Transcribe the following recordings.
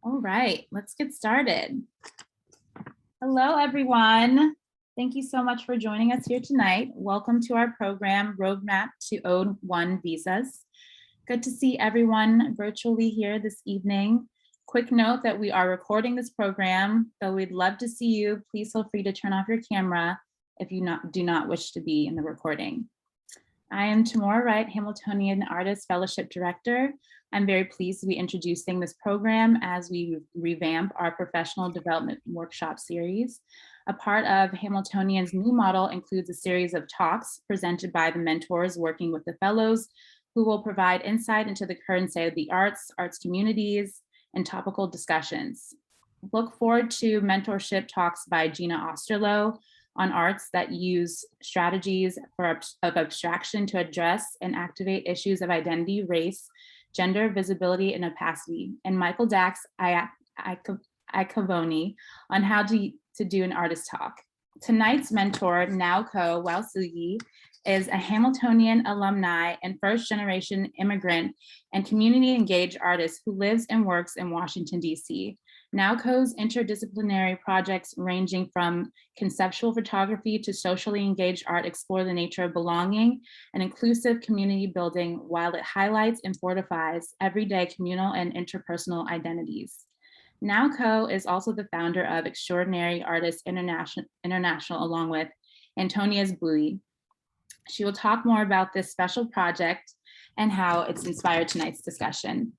All right, let's get started. Hello, everyone. Thank you so much for joining us here tonight. Welcome to our program, Roadmap to O1 Visas. Good to see everyone virtually here this evening. Quick note that we are recording this program, though we'd love to see you. Please feel free to turn off your camera if you do not wish to be in the recording. I am Tamora Wright, Hamiltonian Artist Fellowship Director. I'm very pleased to be introducing this program as we revamp our professional development workshop series. A part of Hamiltonian's new model includes a series of talks presented by the mentors working with the fellows, who will provide insight into the current state of the arts communities, and topical discussions. Look forward to mentorship talks by Gina Osterloh on arts that use strategies of abstraction to address and activate issues of identity, race, gender, visibility, and opacity, and Michael Dax Icavoni on how to do an artist talk. Tonight's mentor, Naoko Wowsugi, is a Hamiltonian alumni and first-generation immigrant and community-engaged artist who lives and works in Washington, D.C. Naoko's interdisciplinary projects ranging from conceptual photography to socially engaged art explore the nature of belonging and inclusive community building while it highlights and fortifies everyday communal and interpersonal identities. Naoko is also the founder of Extraordinary Artists International along with Antonia's Bui. She will talk more about this special project and how it's inspired tonight's discussion.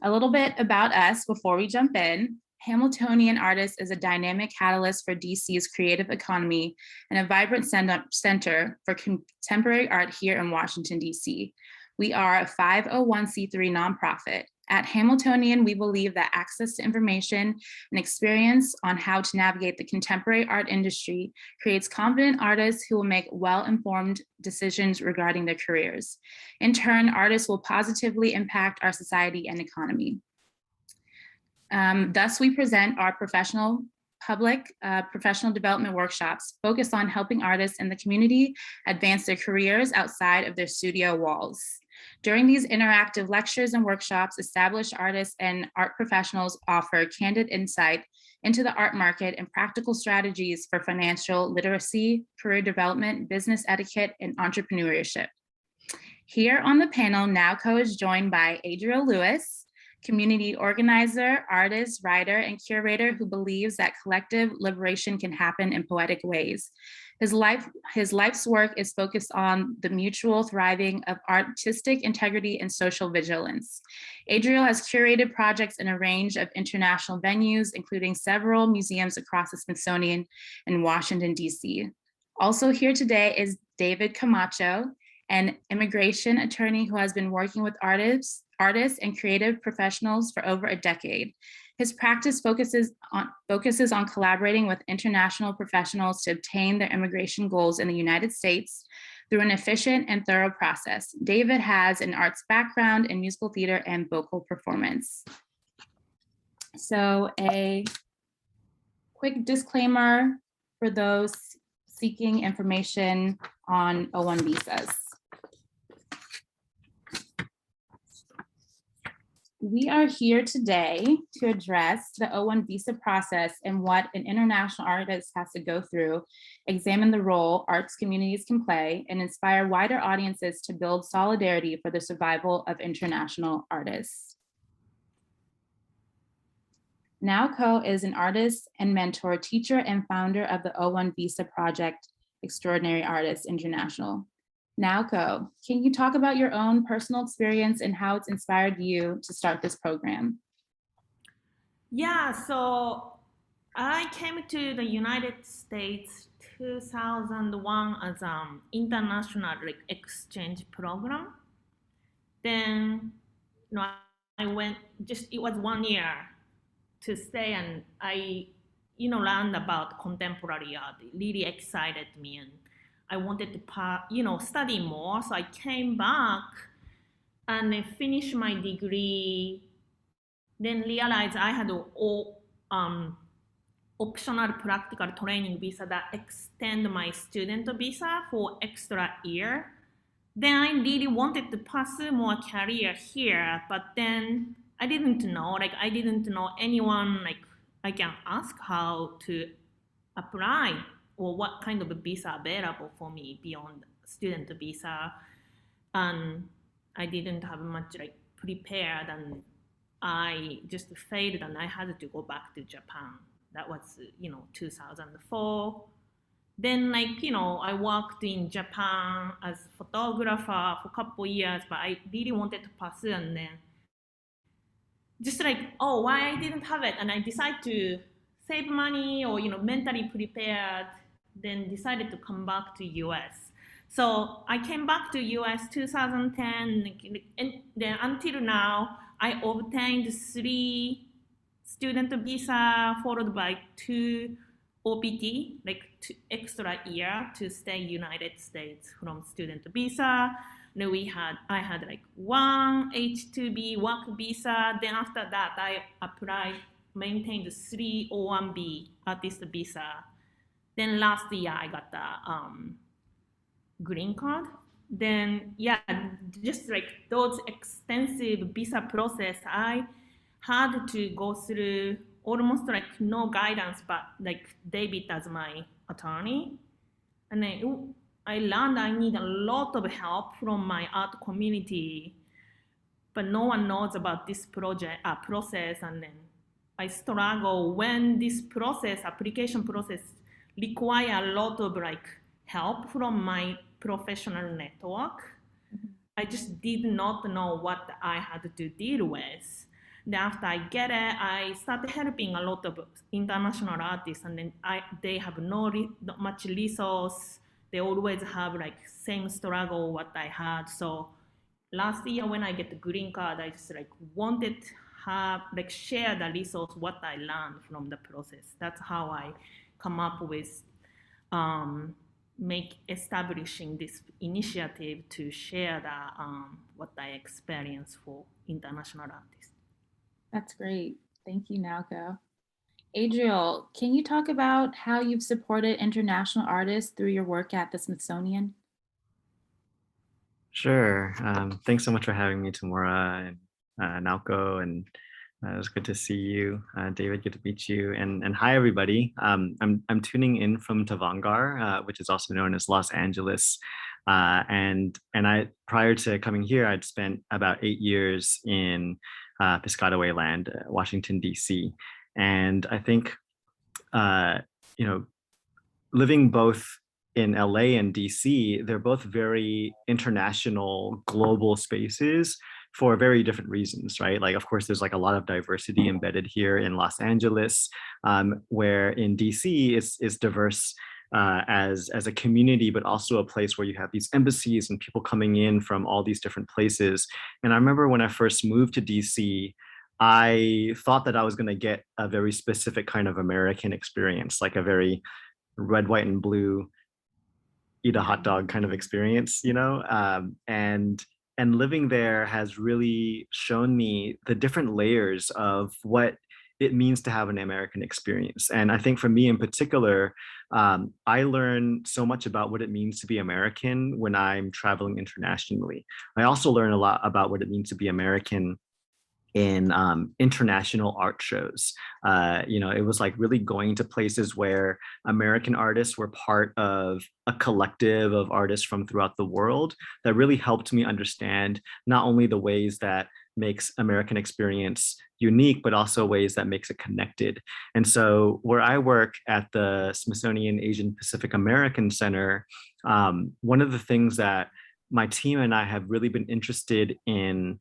A little bit about us before we jump in. Hamiltonian Artists is a dynamic catalyst for DC's creative economy and a vibrant center for contemporary art here in Washington, DC. We are a 501c3 nonprofit. At Hamiltonian, we believe that access to information and experience on how to navigate the contemporary art industry creates confident artists who will make well-informed decisions regarding their careers. In turn, artists will positively impact our society and economy. Thus, we present our professional development workshops focused on helping artists in the community advance their careers outside of their studio walls. During these interactive lectures and workshops, established artists and art professionals offer candid insight into the art market and practical strategies for financial literacy, career development, business etiquette, and entrepreneurship. Here on the panel, Naoko is joined by Adriel Luis, community organizer, artist, writer, and curator who believes that collective liberation can happen in poetic ways. His life's work is focused on the mutual thriving of artistic integrity and social vigilance. Adriel has curated projects in a range of international venues, including several museums across the Smithsonian in Washington, D.C. Also here today is David Camacho, an immigration attorney who has been working with artists and creative professionals for over a decade. His practice focuses on collaborating with international professionals to obtain their immigration goals in the United States through an efficient and thorough process. David has an arts background in musical theater and vocal performance. So a quick disclaimer for those seeking information on O1 visas. We are here today to address the O1 visa process and what an international artist has to go through, examine the role arts communities can play, and inspire wider audiences to build solidarity for the survival of international artists. Naoko is an artist and mentor, teacher, and founder of the O1 Visa Project, Extraordinary Artists International. Naoko, can you talk about your own personal experience and how it's inspired you to start this program? Yeah, so I came to the United States 2001 as an international exchange program. Then, I went, it was 1 year to stay, and I, learned about contemporary art. It really excited me, and I wanted to, study more. So I came back and I finished my degree, then realized I had optional practical training visa that extend my student visa for extra year. Then I really wanted to pursue more career here, but then I didn't know, like I didn't know anyone like I can ask how to apply or what kind of a visa available for me beyond student visa. And I didn't have much like prepared, and I just failed and I had to go back to Japan. That was 2004. Then I worked in Japan as photographer for a couple years, but I really wanted to pursue, and then just like, oh, why I didn't have it, and I decided to save money or mentally prepared, then decided to come back to US. So I came back to US 2010, and then until now I obtained 3 student visa followed by 2 OPT, like 2 extra year to stay United States from student visa. Then I had like 1 H2B work visa. Then after that, I applied, maintained 3 O1B artist visa. Then last year I got the green card. Then yeah, just like those extensive visa process, I had to go through almost like no guidance, but like David as my attorney. And then I learned I need a lot of help from my art community, but no one knows about this process. And then I struggle when this application process, require a lot of like help from my professional network. I just did not know what I had to deal with. Then after I get it, I started helping a lot of international artists, and then they have not much resource. They always have like same struggle what I had. So last year when I get the green card, I just like wanted to have like share the resource what I learned from the process. That's how I come up with establishing this initiative to share the what I experience for international artists. That's great. Thank you, Naoko. Adriel, can you talk about how you've supported international artists through your work at the Smithsonian? Sure. Thanks so much for having me, Tamura and Naoko, and it was good to see you, David. Good to meet you, and hi everybody. I'm tuning in from Tavangar, which is also known as Los Angeles, and I prior to coming here, I'd spent about 8 years in Piscataway Land, Washington D.C., and I think you know, living both in LA and DC, they're both very international, global spaces for very different reasons, right? Like, of course, there's like a lot of diversity embedded here in Los Angeles, where in DC it's diverse as a community, but also a place where you have these embassies and people coming in from all these different places. And I remember when I first moved to DC, I thought that I was going to get a very specific kind of American experience, like a very red, white, and blue, eat a hot dog kind of experience, and living there has really shown me the different layers of what it means to have an American experience. And I think for me in particular, I learn so much about what it means to be American when I'm traveling internationally. I also learn a lot about what it means to be American in international art shows. It was like really going to places where American artists were part of a collective of artists from throughout the world that really helped me understand not only the ways that makes American experience unique, but also ways that makes it connected. And so where I work at the Smithsonian Asian Pacific American Center, one of the things that my team and I have really been interested in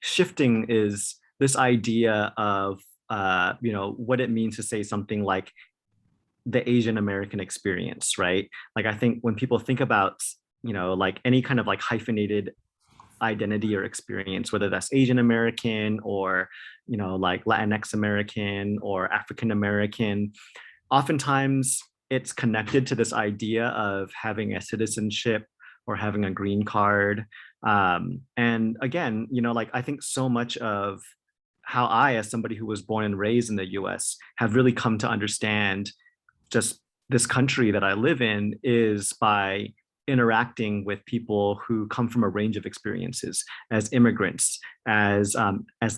shifting is this idea of what it means to say something like the Asian American experience, right? Like I think when people think about like any kind of like hyphenated identity or experience, whether that's Asian American or like Latinx American or African American, oftentimes it's connected to this idea of having a citizenship or having a green card. And again, like I think so much of how I, as somebody who was born and raised in the US, have really come to understand just this country that I live in is by interacting with people who come from a range of experiences, as immigrants, as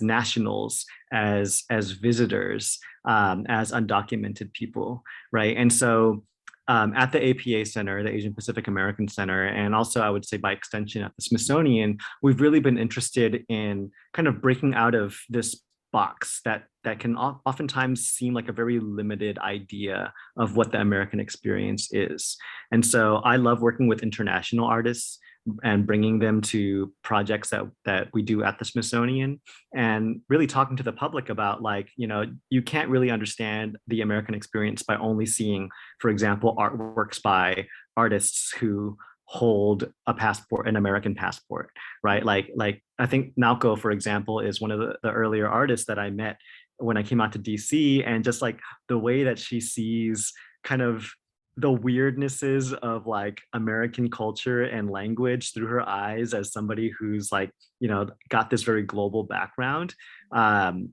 nationals, as visitors, as undocumented people, right? And so at the APA Center, the Asian Pacific American Center, and also I would say by extension at the Smithsonian, we've really been interested in kind of breaking out of this box that can oftentimes seem like a very limited idea of what the American experience is. And so I love working with international artists and bringing them to projects that we do at the Smithsonian, and really talking to the public about, like, you know, you can't really understand the American experience by only seeing, for example, artworks by artists who hold a passport, an American passport, right? Like I think Naoko, for example, is one of the earlier artists that I met when I came out to DC, and just like the way that she sees kind of the weirdnesses of like American culture and language through her eyes as somebody who's like, you know, got this very global background,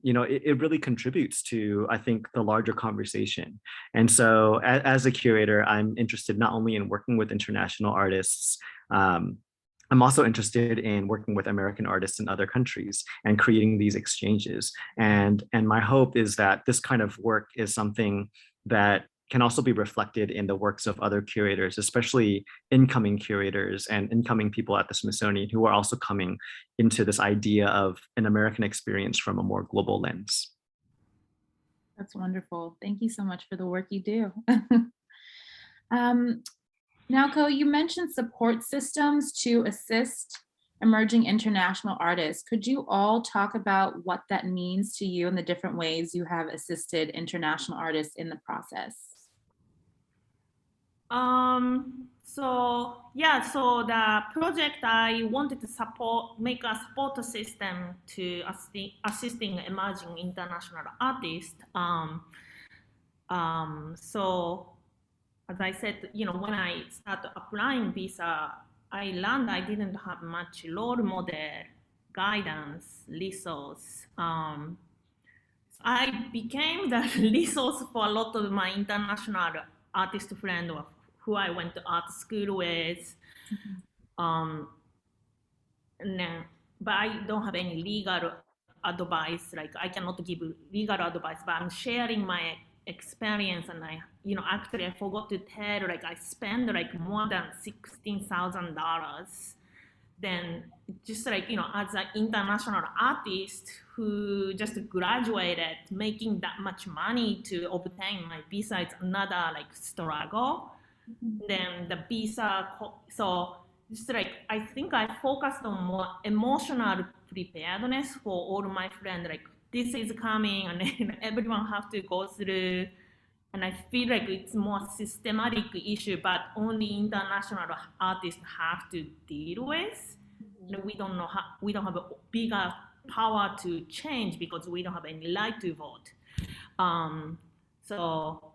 you know, it really contributes to, I think, the larger conversation. And so as a curator, I'm interested not only in working with international artists, I'm also interested in working with American artists in other countries and creating these exchanges. And my hope is that this kind of work is something that can also be reflected in the works of other curators, especially incoming curators and incoming people at the Smithsonian who are also coming into this idea of an American experience from a more global lens. That's wonderful. Thank you so much for the work you do. Naoko, you mentioned support systems to assist emerging international artists. Could you all talk about what that means to you and the different ways you have assisted international artists in the process? So the project I wanted to make a support system to assisting emerging international artists. So as I said, you know, when I started applying visa, I learned I didn't have much role model, guidance, resource. I became the resource for a lot of my international artist friends who I went to art school with. But I don't have any legal advice. Like, I cannot give legal advice, but I'm sharing my experience. And actually I forgot to tell, like, I spent like more than $16,000. Then just like, as an international artist who just graduated, making that much money to obtain my visa is another like struggle. Then the visa, so just like, I think I focused on more emotional preparedness for all my friends, like this is coming and then everyone have to go through. And I feel like it's more systematic issue, but only international artists have to deal with. We don't know how, we don't have a bigger power to change because we don't have any right to vote. So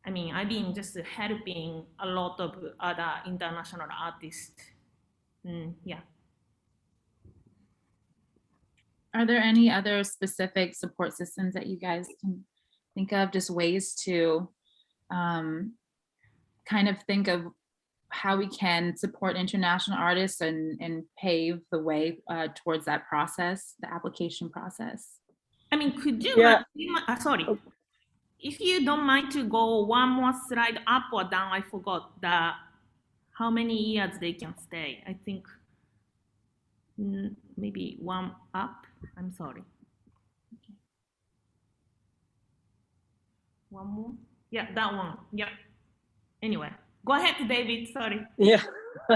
I mean, I've been just helping a lot of other international artists. Yeah. Are there any other specific support systems that you guys can think of, just ways to kind of think of how we can support international artists and pave the way towards that process, the application process? I mean, could you, sorry. Oh. If you don't mind to go one more slide up or down, I forgot how many years they can stay. I think maybe one up. I'm sorry. Okay. One more. Yeah, that one. Yeah. Anyway, go ahead, David. Sorry. Yeah,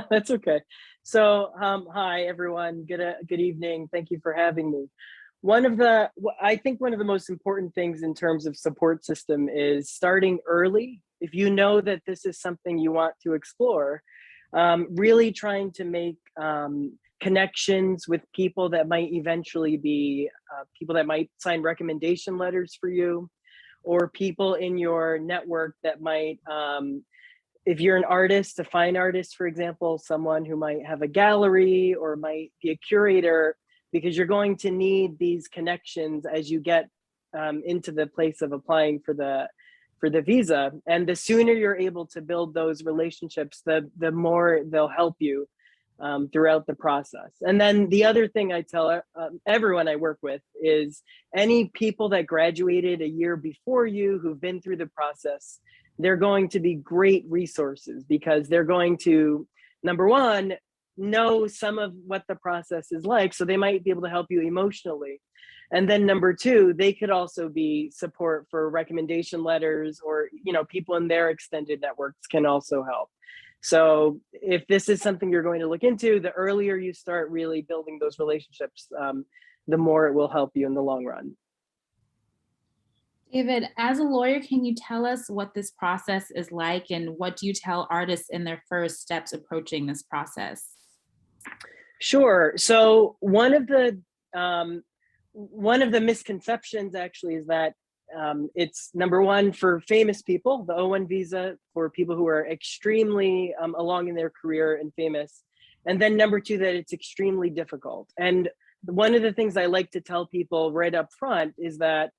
that's okay. So, hi everyone. Good evening. Thank you for having me. I think one of the most important things in terms of support system is starting early. If you know that this is something you want to explore, really trying to make connections with people that might eventually be people that might sign recommendation letters for you, or people in your network that might, if you're an artist, a fine artist, for example, someone who might have a gallery or might be a curator, because you're going to need these connections as you get into the place of applying for the for the visa. And the sooner you're able to build those relationships, the more they'll help you throughout the process. And then the other thing I tell everyone I work with is any people that graduated a year before you who've been through the process, they're going to be great resources because they're going to, number one, know some of what the process is like. So they might be able to help you emotionally. And then number two, they could also be support for recommendation letters, or, you know, people in their extended networks can also help. So if this is something you're going to look into, the earlier you start really building those relationships, the more it will help you in the long run. David, as a lawyer, can you tell us what this process is like, and what do you tell artists in their first steps approaching this process? Sure. So one of the misconceptions actually is that it's, number one, for famous people, the O1 visa for people who are extremely along in their career and famous. And then number two, that it's extremely difficult. And one of the things I like to tell people right up front is that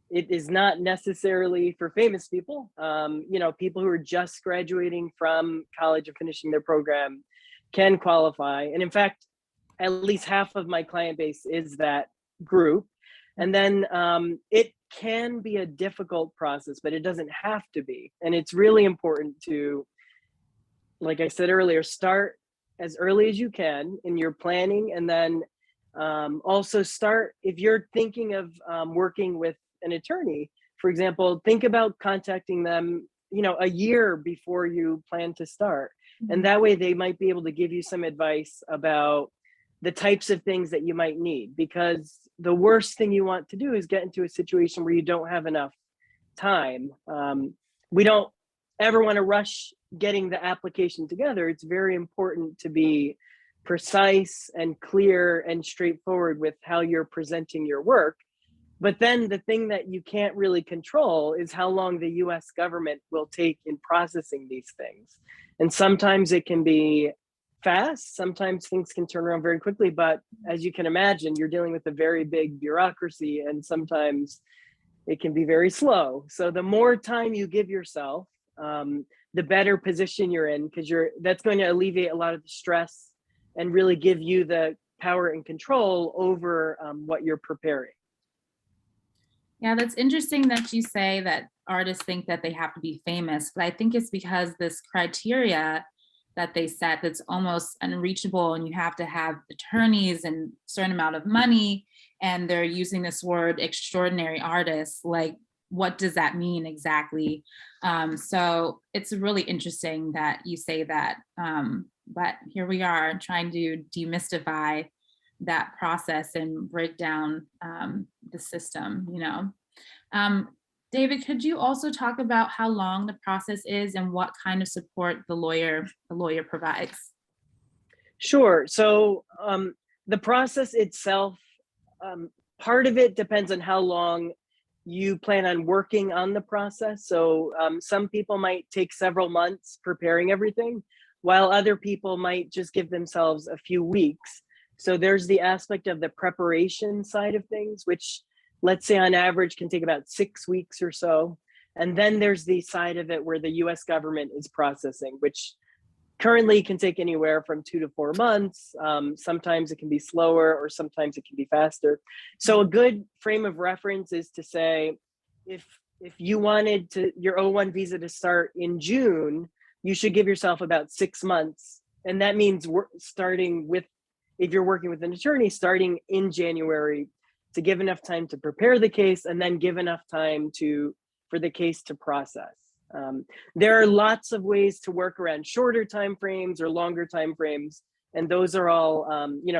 it is not necessarily for famous people. You know, people who are just graduating from college or finishing their program can qualify. And in fact, at least half of my client base is that group. And then it can be a difficult process, but it doesn't have to be. And it's really important to, like I said earlier, start as early as you can in your planning. And then also start, if you're thinking of working with an attorney, for example, think about contacting them, you know, a year before you plan to start. And that way they might be able to give you some advice about the types of things that you might need, because the worst thing you want to do is get into a situation where you don't have enough time. We don't ever want to rush getting the application together. It's very important to be precise and clear and straightforward with how you're presenting your work. But then the thing that you can't really control is how long the US government will take in processing these things. And sometimes it can be fast, sometimes things can turn around very quickly, but as you can imagine, you're dealing with a very big bureaucracy, and sometimes it can be very slow. So the more time you give yourself, the better position you're in, because that's going to alleviate a lot of the stress and really give you the power and control over what you're preparing. Yeah, that's interesting that you say that artists think that they have to be famous, but I think it's because this criteria that they set that's almost unreachable, and you have to have attorneys and a certain amount of money, and they're using this word extraordinary artists. Like, what does that mean exactly? So it's really interesting that you say that, but here we are trying to demystify that process and break down the system, you know. David, could you also talk about how long the process is and what kind of support the lawyer provides? Sure. So the process itself, part of it depends on how long you plan on working on the process. So some people might take several months preparing everything, while other people might just give themselves a few weeks. So there's the aspect of the preparation side of things, which, let's say on average, can take about 6 weeks or so. And then there's the side of it where the US government is processing, which currently can take anywhere from 2 to 4 months. Sometimes it can be slower, or sometimes it can be faster. So a good frame of reference is to say, if you wanted your O1 visa to start in June, you should give yourself about 6 months. And that means starting with, if you're working with an attorney, starting in January, to give enough time to prepare the case, and then give enough time for the case to process. There are lots of ways to work around shorter timeframes or longer timeframes, and those are all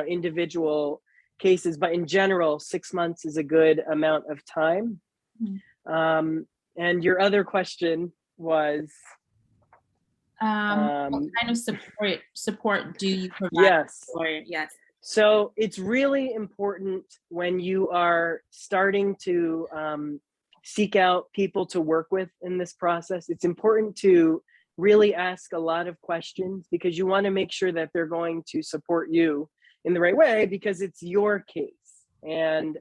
individual cases. But in general, 6 months is a good amount of time. And your other question was, what kind of support do you provide? Yes. Yes. So it's really important when you are starting to seek out people to work with in this process. It's important to really ask a lot of questions, because you want to make sure that they're going to support you in the right way, because it's your case. And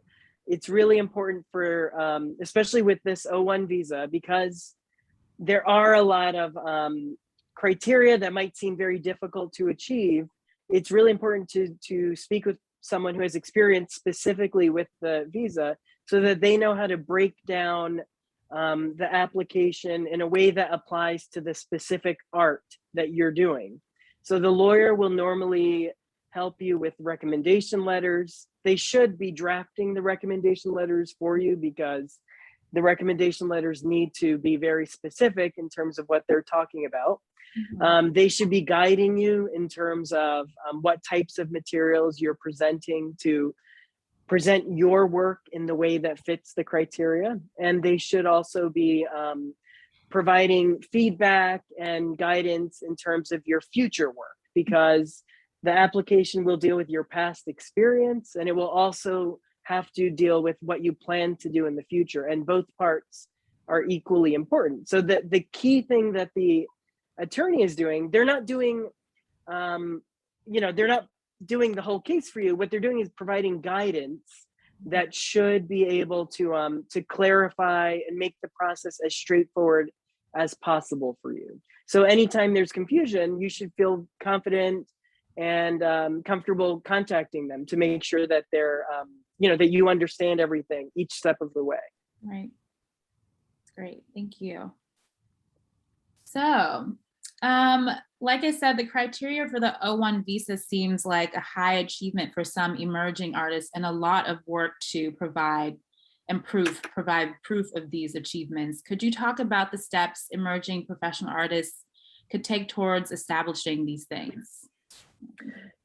it's really important for, especially with this O1 visa, because there are a lot of criteria that might seem very difficult to achieve. It's really important to speak with someone who has experience specifically with the visa, so that they know how to break down the application in a way that applies to the specific art that you're doing. So the lawyer will normally help you with recommendation letters. They should be drafting the recommendation letters for you, because the recommendation letters need to be very specific in terms of what they're talking about. They should be guiding you in terms of what types of materials you're presenting to present your work in the way that fits the criteria. And they should also be providing feedback and guidance in terms of your future work, because the application will deal with your past experience, and it will also have to deal with what you plan to do in the future. And both parts are equally important. So the key thing that the attorney is doing, they're not doing, they're not doing the whole case for you. What they're doing is providing guidance that should be able to clarify and make the process as straightforward as possible for you. So anytime there's confusion, you should feel confident and comfortable contacting them to make sure that they're, that you understand everything each step of the way. Right. Great. Thank you. So, like I said, the criteria for the O1 visa seems like a high achievement for some emerging artists, and a lot of work to provide proof of these achievements. Could you talk about the steps emerging professional artists could take towards establishing these things?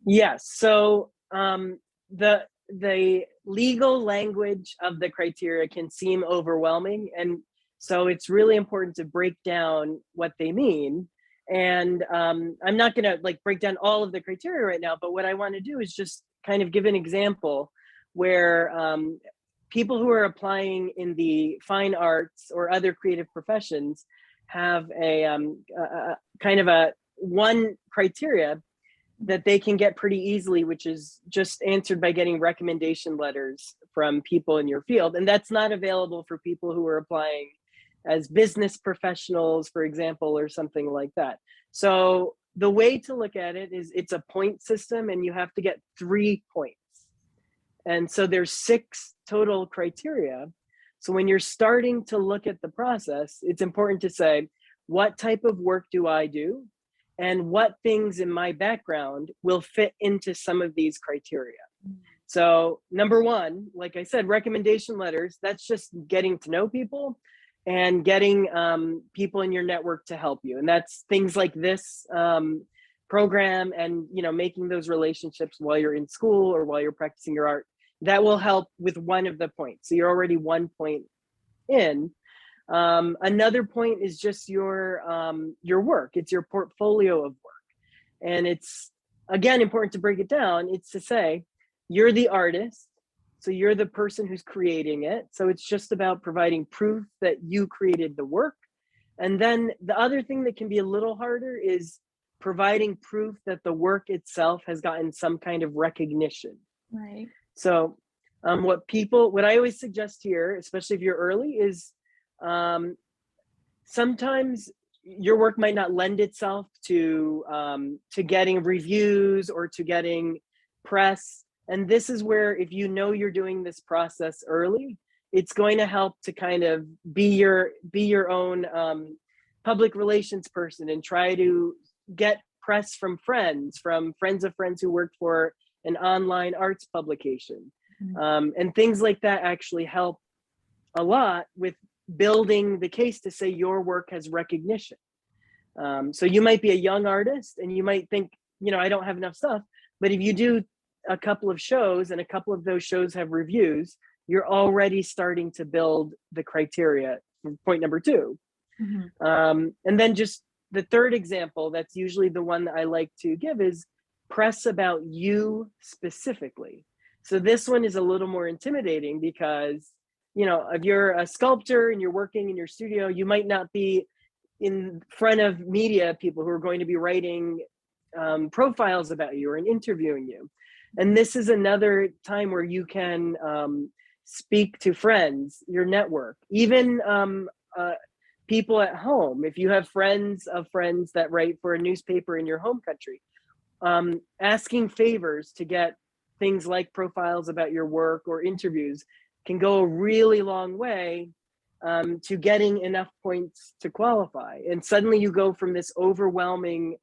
Yes. So the legal language of the criteria can seem overwhelming, and so it's really important to break down what they mean. And I'm not going to break down all of the criteria right now, but what I want to do is just kind of give an example where people who are applying in the fine arts or other creative professions have a kind of a one criteria that they can get pretty easily, which is just answered by getting recommendation letters from people in your field. And that's not available for people who are applying as business professionals, for example, or something like that. So the way to look at it is it's a point system, and you have to get 3 points. And so there's 6 total criteria. So when you're starting to look at the process, it's important to say, what type of work do I do? And what things in my background will fit into some of these criteria? So number 1, like I said, recommendation letters, that's just getting to know people and getting people in your network to help you. And that's things like this program, and making those relationships while you're in school or while you're practicing your art. That will help with one of the points. So you're already 1 point in. Another point is just your work. It's your portfolio of work. And it's, again, important to break it down. It's to say, you're the artist, so you're the person who's creating it. So it's just about providing proof that you created the work. And then the other thing that can be a little harder is providing proof that the work itself has gotten some kind of recognition. Right. So what I always suggest here, especially if you're early, is sometimes your work might not lend itself to getting reviews or to getting press. And this is where, if you know you're doing this process early, it's going to help to kind of be your own public relations person, and try to get press from friends of friends who worked for an online arts publication. And things like that actually help a lot with building the case to say your work has recognition. So you might be a young artist and you might think, I don't have enough stuff. But if you do a couple of shows and a couple of those shows have reviews, you're already starting to build the criteria for point number 2. And then just the third example, that's usually the one that I like to give, is press about you specifically. So this one is a little more intimidating because, if you're a sculptor and you're working in your studio, you might not be in front of media people who are going to be writing profiles about you or interviewing you. And this is another time where you can speak to friends, your network, even people at home. If you have friends of friends that write for a newspaper in your home country, asking favors to get things like profiles about your work or interviews can go a really long way to getting enough points to qualify. And suddenly you go from this overwhelming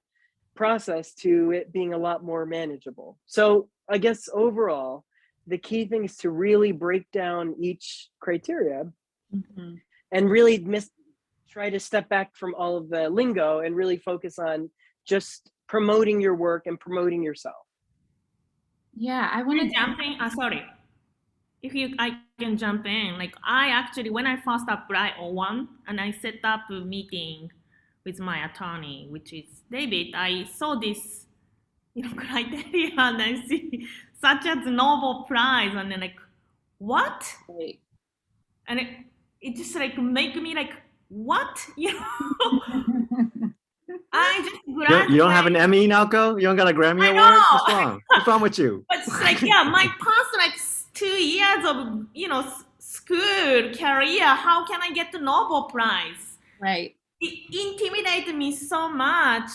process to it being a lot more manageable. So I guess overall, the key thing is to really break down each criteria and really try to step back from all of the lingo and really focus on just promoting your work and promoting yourself. Yeah, I want to jump in. Sorry, I can jump in. Like I actually, when I first applied O1 and I set up a meeting with my attorney, which is David, I saw this, criteria and I see such as Nobel Prize and then like, what? Right. And it just like make me like, what? I just graduated. You don't have an Emmy, Naoko? You don't got a Grammy I award? know. What's wrong? What's wrong with you? But it's like, yeah, my past like 2 years of, school career, how can I get the Nobel Prize? Right. It intimidated me so much.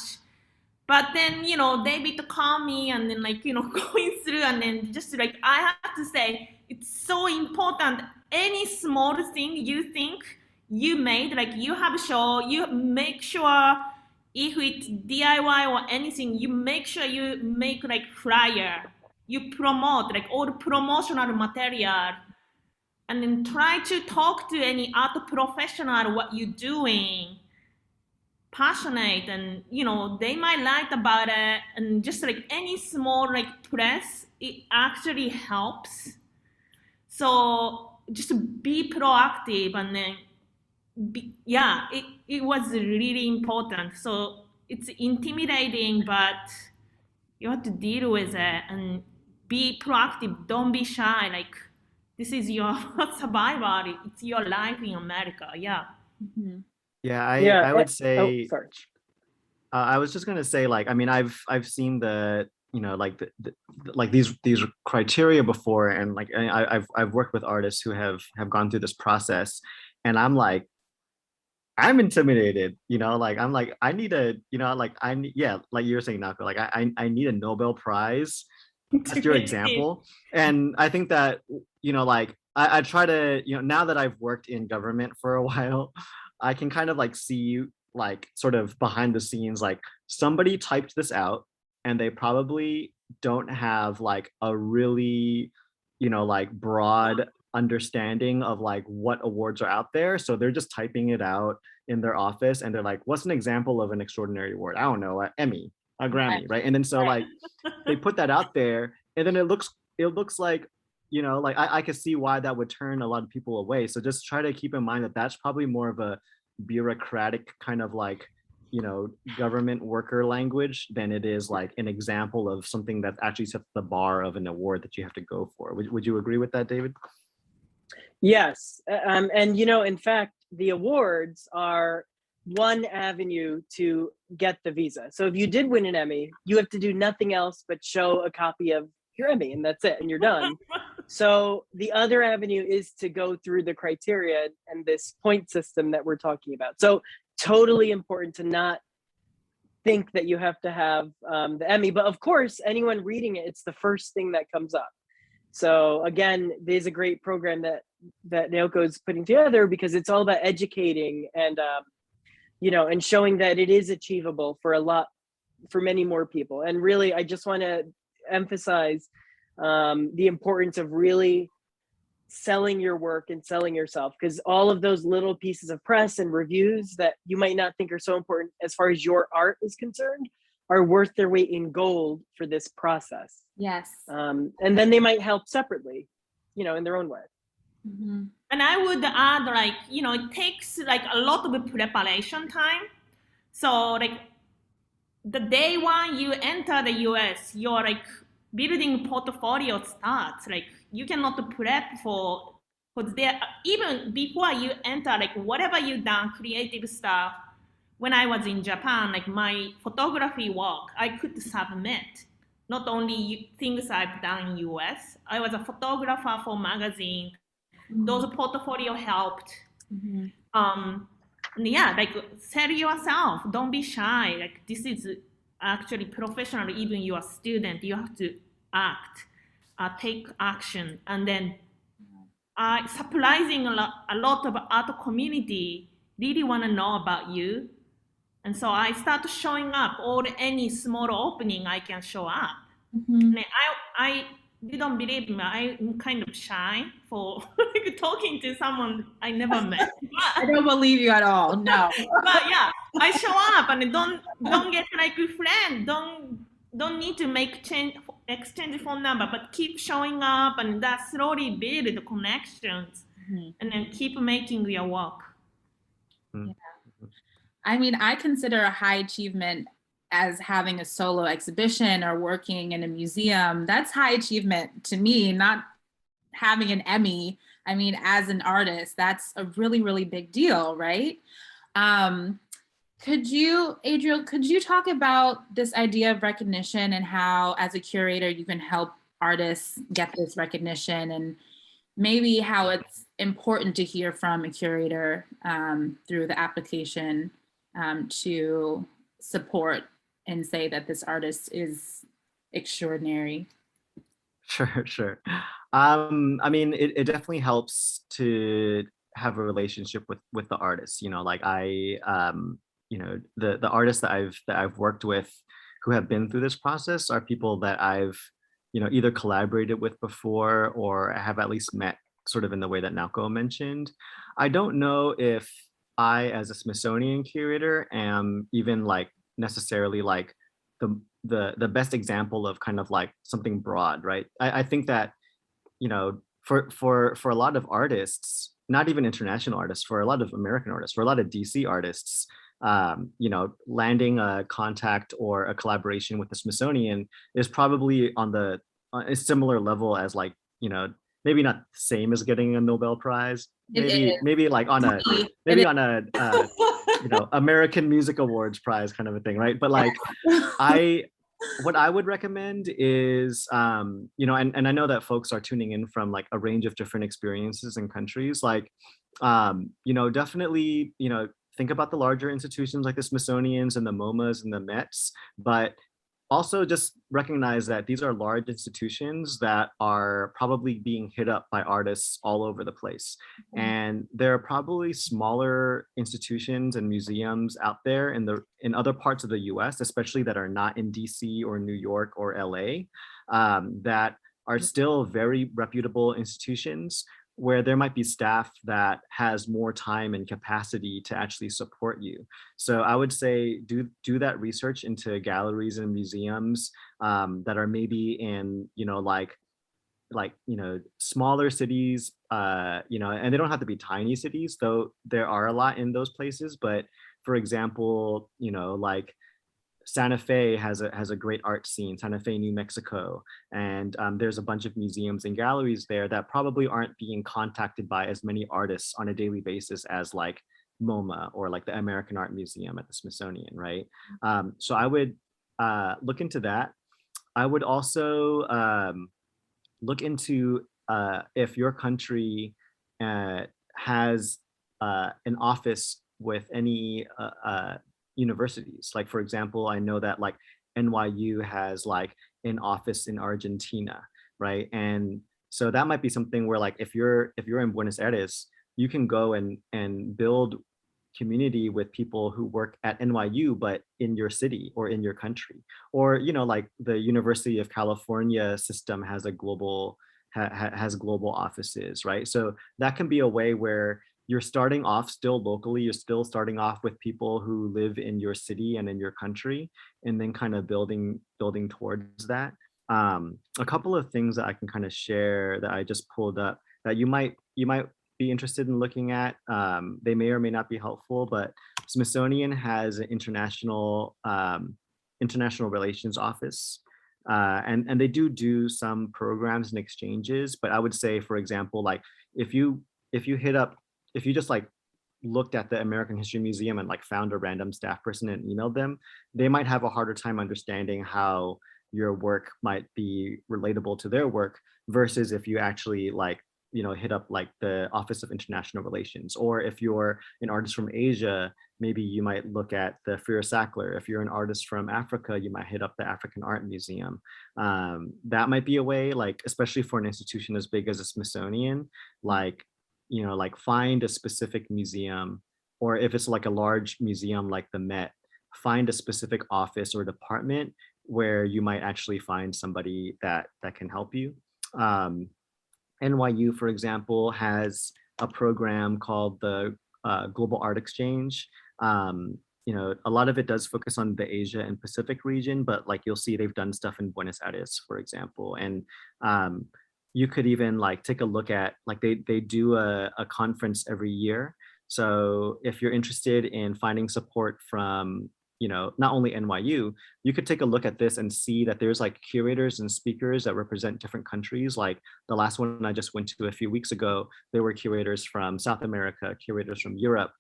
But then, David called me and then like, going through and then just like, I have to say, it's so important. Any small thing you think you made, like you have a show, you make sure if it's DIY or anything, you make sure you make like flyer, you promote like all the promotional material and then try to talk to any art professional what you're doing. Passionate and they might like about it and just like any small like press it actually helps, so just be proactive and then it was really important. So it's intimidating but you have to deal with it and be proactive, don't be shy, like this is your survival, it's your life in America. Yeah, I would say. Sorry. I was just gonna say, like, I mean, I've seen the, like like these criteria before, and like I've worked with artists who have gone through this process, and I'm like, I'm intimidated, like I'm like I need a, like I need, yeah, like you were saying, Naoko, like I need a Nobel Prize. That's your example, and I think that like I try to, now that I've worked in government for a while. I can kind of like see like sort of behind the scenes, like somebody typed this out and they probably don't have like a really, like broad understanding of like what awards are out there. So they're just typing it out in their office and they're like, what's an example of an extraordinary award? I don't know, an Emmy, a Grammy, right? And then so like they put that out there and then it looks like, like I could see why that would turn a lot of people away. So just try to keep in mind that that's probably more of a bureaucratic kind of like, government worker language than it is like an example of something that actually sets the bar of an award that you have to go for. Would you agree with that, David? Yes. And, in fact, the awards are one avenue to get the visa. So if you did win an Emmy, you have to do nothing else but show a copy of your Emmy and that's it, and you're done. So the other avenue is to go through the criteria and this point system that we're talking about. So totally important to not think that you have to have the Emmy, but of course, anyone reading it, it's the first thing that comes up. So again, there's a great program that Naoko is putting together because it's all about educating and, and showing that it is achievable for many more people. And really, I just want to emphasize the importance of really selling your work and selling yourself, because all of those little pieces of press and reviews that you might not think are so important as far as your art is concerned are worth their weight in gold for this process. Yes. And then they might help separately, in their own way. Mm-hmm. And I would add, like, it takes like a lot of preparation time. So like the day one you enter the US, you're like building portfolio starts. Like you cannot prep for there, even before you enter, like whatever you done, creative stuff. When I was in Japan, like my photography work, I could submit not only things I've done in US. I was a photographer for magazine, those portfolio helped. Mhm. Yeah, like sell yourself. Don't be shy. Like this is actually professional. Even you are a student, you have to act, take action, and then surprising a lot of art community really want to know about you. And so I start showing up, or any small opening I can show up. Mhm. And I you don't believe me, I'm kind of shy for like, talking to someone I never met. I don't believe you at all. No. But yeah, I show up and don't get like a friend. Don't need to make change exchange phone number, but keep showing up, and that slowly build the connections, Mhm. and then keep making your work. I mean, I consider a high achievement as having a solo exhibition or working in a museum. That's high achievement to me, not having an Emmy. I mean, as an artist, that's a really, really big deal, right? Adriel, could you talk about this idea of recognition and how, as a curator, you can help artists get this recognition, and maybe how it's important to hear from a curator through the application to support and say that this artist is extraordinary? Sure. I mean, it definitely helps to have a relationship with the artist. Like the artists that I've worked with who have been through this process are people that I've, either collaborated with before or have at least met sort of in the way that Naoko mentioned. I don't know if I, as a Smithsonian curator, am even like necessarily like the best example of kind of like something broad, right? I think that, for a lot of artists, not even international artists, for a lot of American artists, for a lot of DC artists, landing a contact or a collaboration with the Smithsonian is probably on a similar level as like, maybe not the same as getting a Nobel Prize, maybe like on a American Music Awards prize kind of a thing, right? But like what I would recommend is, and I know that folks are tuning in from like a range of different experiences and countries, like, definitely, think about the larger institutions like the Smithsonian's and the MoMA's and the Mets, but also just recognize that these are large institutions that are probably being hit up by artists all over the place. And there are probably smaller institutions and museums out there in other parts of the US, especially that are not in DC or New York or LA, that are still very reputable institutions where there might be staff that has more time and capacity to actually support you. So I would say do that research into galleries and museums that are maybe in, smaller cities, and they don't have to be tiny cities, though there are a lot in those places. But for example, like Santa Fe has a great art scene, Santa Fe, New Mexico, and there's a bunch of museums and galleries there that probably aren't being contacted by as many artists on a daily basis as like MoMA or like the American Art Museum at the Smithsonian, right? So I would look into that. I would also look into if your country has an office with any universities. Like, for example, I know that like NYU has like an office in Argentina, right? And so that might be something where like if you're in Buenos Aires, you can go and build community with people who work at NYU but in your city or in your country. Or like the University of California system has a global has global offices, right? So that can be a way where you're starting off still locally, you're still starting off with people who live in your city and in your country, and then kind of building towards that. A couple of things that I can kind of share that I just pulled up that you might be interested in looking at. They may or may not be helpful, but Smithsonian has an international relations office. And they do some programs and exchanges, but I would say, for example, like if you just like looked at the American History Museum and like found a random staff person and emailed them, they might have a harder time understanding how your work might be relatable to their work versus if you actually like hit up like the Office of International Relations. Or if you're an artist from Asia, maybe you might look at the Frere Sackler. If you're an artist from Africa, you might hit up the African Art Museum. That might be a way, like, especially for an institution as big as the Smithsonian, like, like find a specific museum, or if it's like a large museum like the Met, find a specific office or department where you might actually find somebody that can help you. NYU, for example, has a program called the Global Art Exchange. A lot of it does focus on the Asia and Pacific region, but like you'll see they've done stuff in Buenos Aires, for example. And you could even like take a look at, like they do a conference every year. So if you're interested in finding support from, not only NYU, you could take a look at this and see that there's like curators and speakers that represent different countries. Like the last one I just went to a few weeks ago, there were curators from South America, curators from Europe,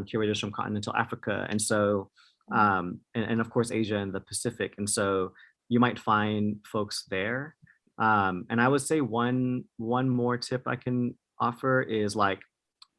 curators from continental Africa. And so, and of course, Asia and the Pacific. And so you might find folks there. And I would say one more tip I can offer is like,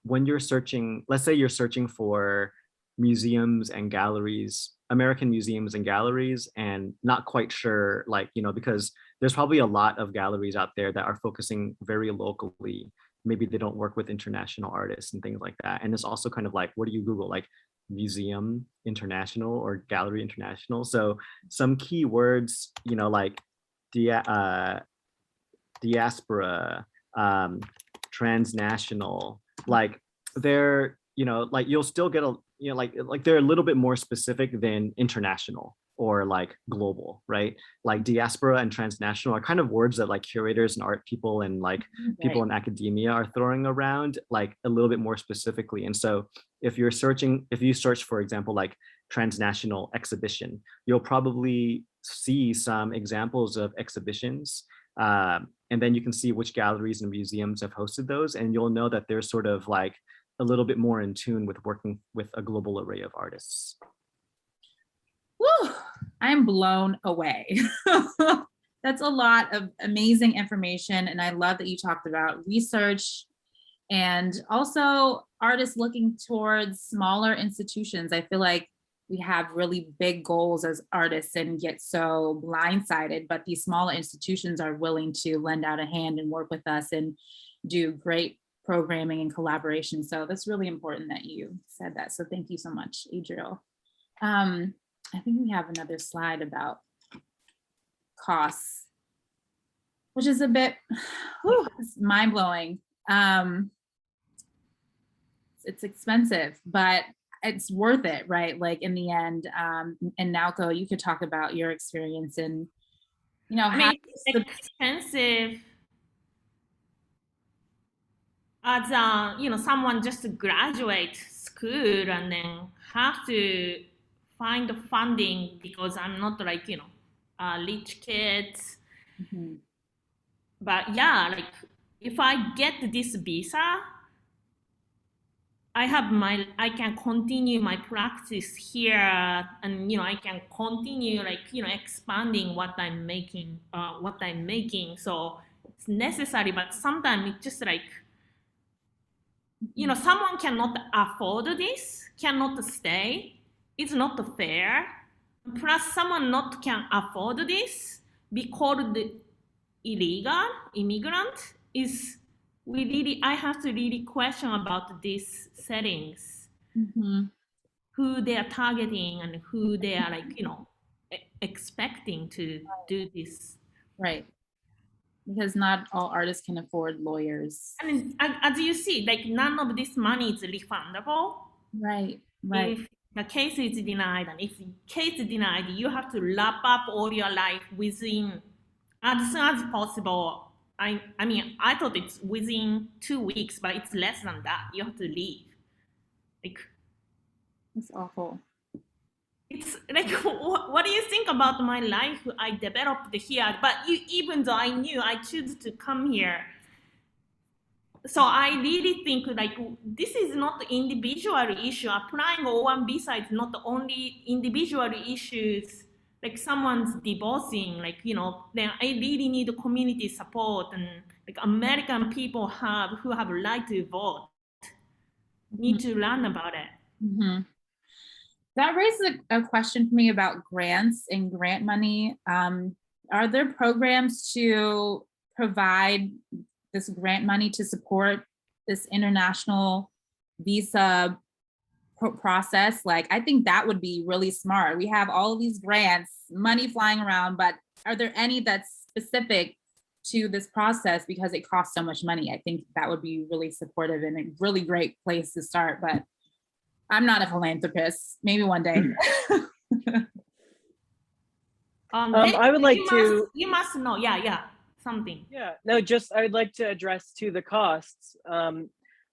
when you're searching, let's say you're searching for museums and galleries, American museums and galleries, and not quite sure, like, because there's probably a lot of galleries out there that are focusing very locally. Maybe they don't work with international artists and things like that. And it's also kind of like, what do you Google? Like museum international or gallery international. So some keywords, like diaspora, transnational, like they're, like you'll still get like they're a little bit more specific than international or like global, right? Like diaspora and transnational are kind of words that like curators and art people and like people in academia are throwing around like a little bit more specifically. And so if you search, for example, like transnational exhibition, you'll probably see some examples of exhibitions. And then you can see which galleries and museums have hosted those, and you'll know that they're sort of like a little bit more in tune with working with a global array of artists. Woo, I'm blown away. That's a lot of amazing information. And I love that you talked about research and also artists looking towards smaller institutions. I feel like we have really big goals as artists and get so blindsided, but these smaller institutions are willing to lend out a hand and work with us and do great programming and collaboration. So that's really important that you said that. So thank you so much, Adriel. I think we have another slide about costs, which is a bit it's mind-blowing. It's expensive, but it's worth it, right? Like in the end, and Naoko, you could talk about your experience and, it's expensive as someone just graduate school and then have to find the funding because I'm not like, rich kids. Mm-hmm. But yeah, like if I get this visa, I can continue my practice here, and I can continue like expanding what I'm making. So it's necessary, but sometimes it's just like someone cannot afford this, cannot stay. It's not fair. Plus, someone not can afford this, be called illegal immigrant is. I have to really question about these settings, who they are targeting and who they are like, expecting to do this. Right. Because not all artists can afford lawyers. And as you see, like none of this money is refundable. Right. If the case is denied, and if the case is denied, you have to wrap up all your life within as soon as possible. I mean, I thought it's within 2 weeks, but it's less than that. You have to leave. Like, it's awful. It's like, what do you think about my life I developed here? But even though I knew I choose to come here, so I really think like this is not the individual issue. Applying O1 visa is not the only individual issues. Like someone's divorcing, like, then I really need community support and like American people who have right to vote need to learn about it. Mm-hmm. That raises a question for me about grants and grant money. Are there programs to provide this grant money to support this international visa process? Like, I think that would be really smart. We have all of these grants, money flying around, but are there any that's specific to this process because it costs so much money? I think that would be really supportive and a really great place to start, but I'm not a philanthropist. Maybe one day. I would like to. You must know. Yeah, something. Yeah, no, just I would like to address to the costs.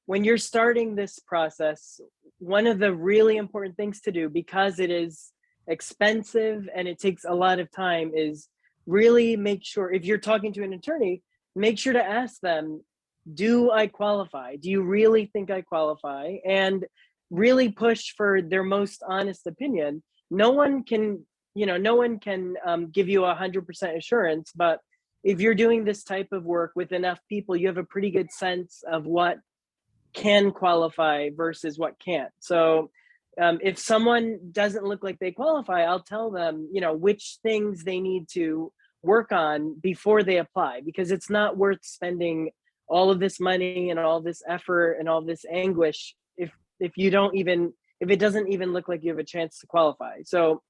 When you're starting this process, one of the really important things to do, because it is expensive and it takes a lot of time, is really make sure, if you're talking to an attorney, make sure to ask them, do I qualify? Do you really think I qualify? And really push for their most honest opinion. No one can give you 100% assurance, but if you're doing this type of work with enough people, you have a pretty good sense of what can qualify versus what can't. So if someone doesn't look like they qualify, I'll tell them, which things they need to work on before they apply, because it's not worth spending all of this money and all this effort and all this anguish if it doesn't even look like you have a chance to qualify. So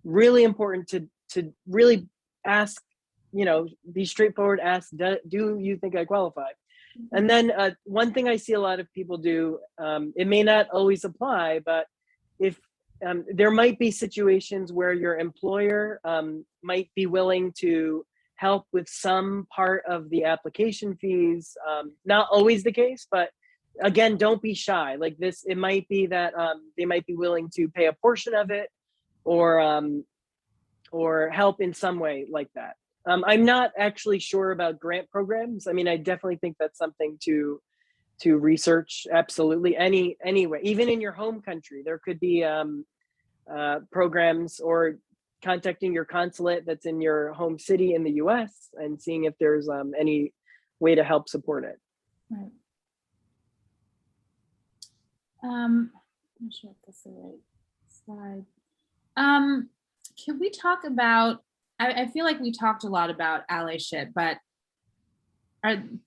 really important to really ask, be straightforward, ask, do you think I qualify? And then one thing I see a lot of people do, it may not always apply, but if there might be situations where your employer might be willing to help with some part of the application fees. Not always the case, but again, don't be shy. Like this, it might be that they might be willing to pay a portion of it, or help in some way like that. I'm not actually sure about grant programs. I mean, I definitely think that's something to research. Absolutely. Anyway, even in your home country, there could be programs, or contacting your consulate that's in your home city in the US and seeing if there's any way to help support it. Right. I'm not sure if that's the right slide. Can we talk about, I feel like we talked a lot about allyship, but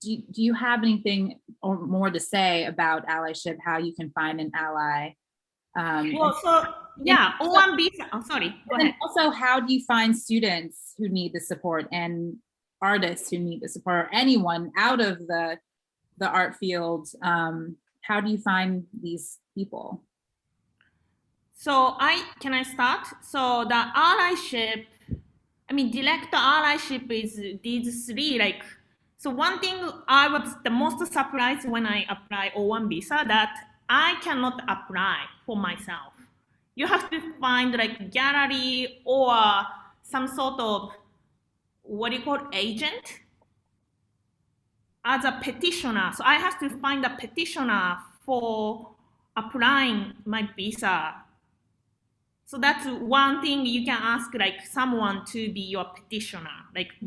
do you have anything or more to say about allyship, how you can find an ally? O1 visa. Oh, sorry. Go ahead. Also, how do you find students who need the support and artists who need the support, or anyone out of the art field? How do you find these people? So can I start? So the allyship, direct allyship is these three. So one thing I was the most surprised when I apply O1 visa, that I cannot apply for myself. You have to find gallery or some sort of agent as a petitioner. So I have to find a petitioner for applying my visa. So that's one thing you can ask someone to be your petitioner,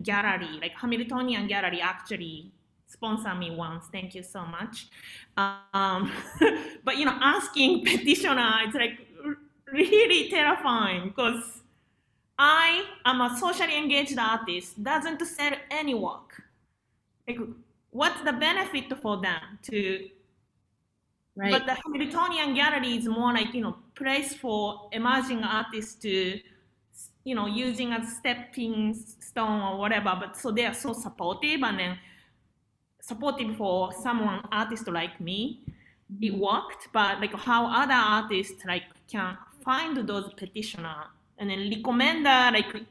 gallery, Hamiltonian Gallery actually sponsor me once. Thank you so much. But asking petitioner, it's really terrifying, because I am a socially engaged artist, doesn't sell any work. What's the benefit for them to? Right. But the Hamiltonian Gallery is more place for emerging artists to, using as stepping stone or whatever. But so they are so supportive, and then supportive for someone artist like me. It worked, but how other artists can find those petitioner and then recommender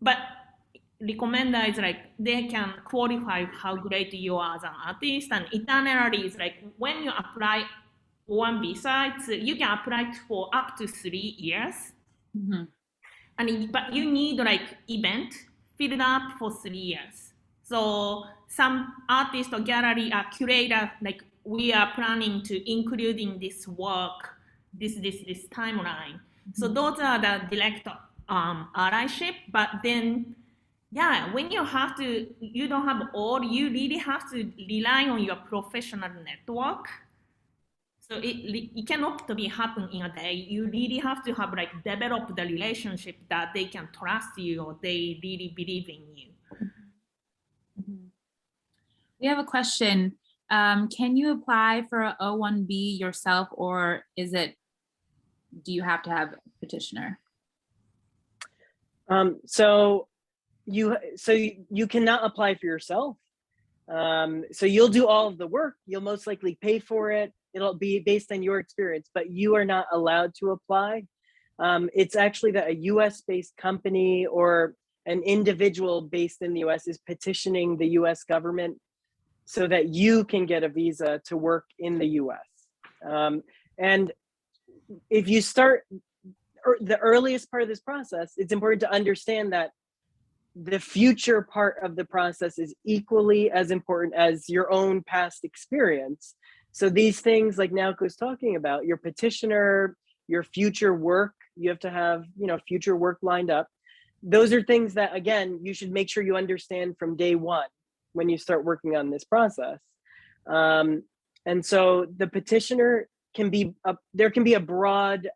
but recommender is they can qualify how great you are as an artist, and itinerary is when you apply one visa, you can apply for up to 3 years. Mm-hmm. But you need event filled up for 3 years. So some artist or gallery or curator we are planning to include in this work this timeline. Mm-hmm. So those are the direct allyship, but then yeah, when you don't have all, you really have to rely on your professional network. So it cannot be happen in a day. You really have to have like develop the relationship that they can trust you or they really believe in you. Mhm. We have a question. Can you apply for a O1B yourself, or do you have to have a petitioner? So you cannot apply for yourself. So you'll do all of the work. You'll most likely pay for it. It'll be based on your experience, but you are not allowed to apply. It's actually that a US-based company or an individual based in the US is petitioning the US government so that you can get a visa to work in the US. And if you start the earliest part of this process, it's important to understand that the future part of the process is equally as important as your own past experience. So these things like Naoko is talking about, your petitioner, your future work, you have to have, future work lined up. Those are things that, again, you should make sure you understand from day one when you start working on this process. And so the petitioner there can be a broad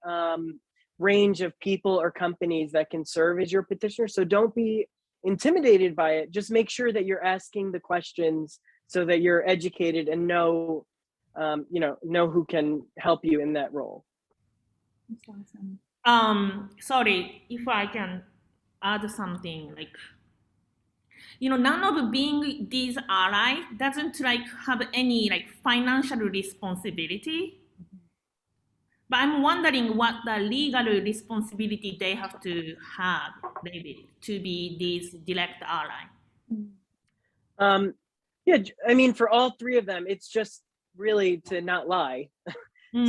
range of people or companies that can serve as your petitioner. So don't be intimidated by it. Just make sure that you're asking the questions so that you're educated and know who can help you in that role. That's awesome. Sorry if I can add something, like, none of being these allies doesn't like have any like financial responsibility. But I'm wondering what the legal responsibility they have to have, David, to be these direct ally. Yeah, I mean, for all three of them, it's just really to not lie.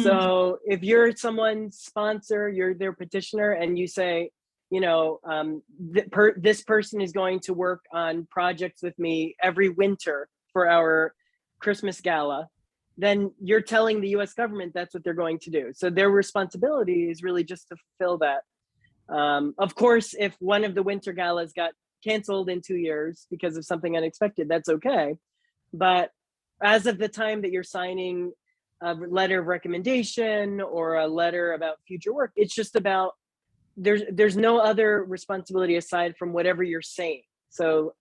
So if you're someone's sponsor, you're their petitioner, and you say, this person is going to work on projects with me every winter for our Christmas gala, then you're telling the US government that's what they're going to do. So their responsibility is really just to fulfill that. Of course, if one of the winter galas got canceled in 2 years because of something unexpected, that's okay. But as of the time that you're signing a letter of recommendation or a letter about future work, it's just about, there's no other responsibility aside from whatever you're saying. So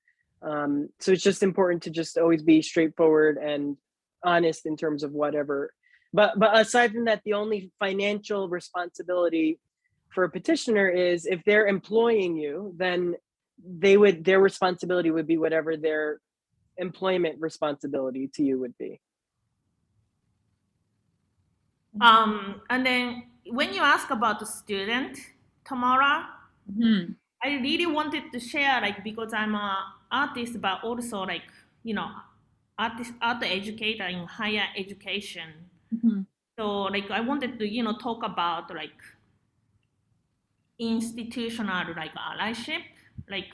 it's just important to just always be straightforward and honest in terms of whatever. But aside from that, the only financial responsibility for a petitioner is if they're employing you, then their responsibility would be whatever their employment responsibility to you would be. And then when you ask about the student, Tamara, I really wanted to share, like, because I'm an artist, but also like, art educator in higher education. So like I wanted to, talk about like institutional like allyship, like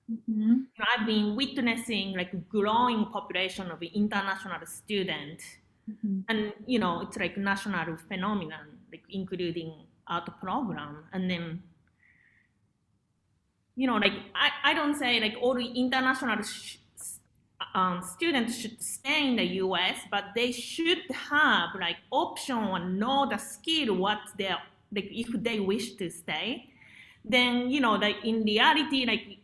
I've been witnessing like growing population of international students, and it's like national phenomenon, like including art program, and then like I don't say like all the international students should stay in the US, but they should have like option or know the skill what they're like if they wish to stay. Then like in reality, like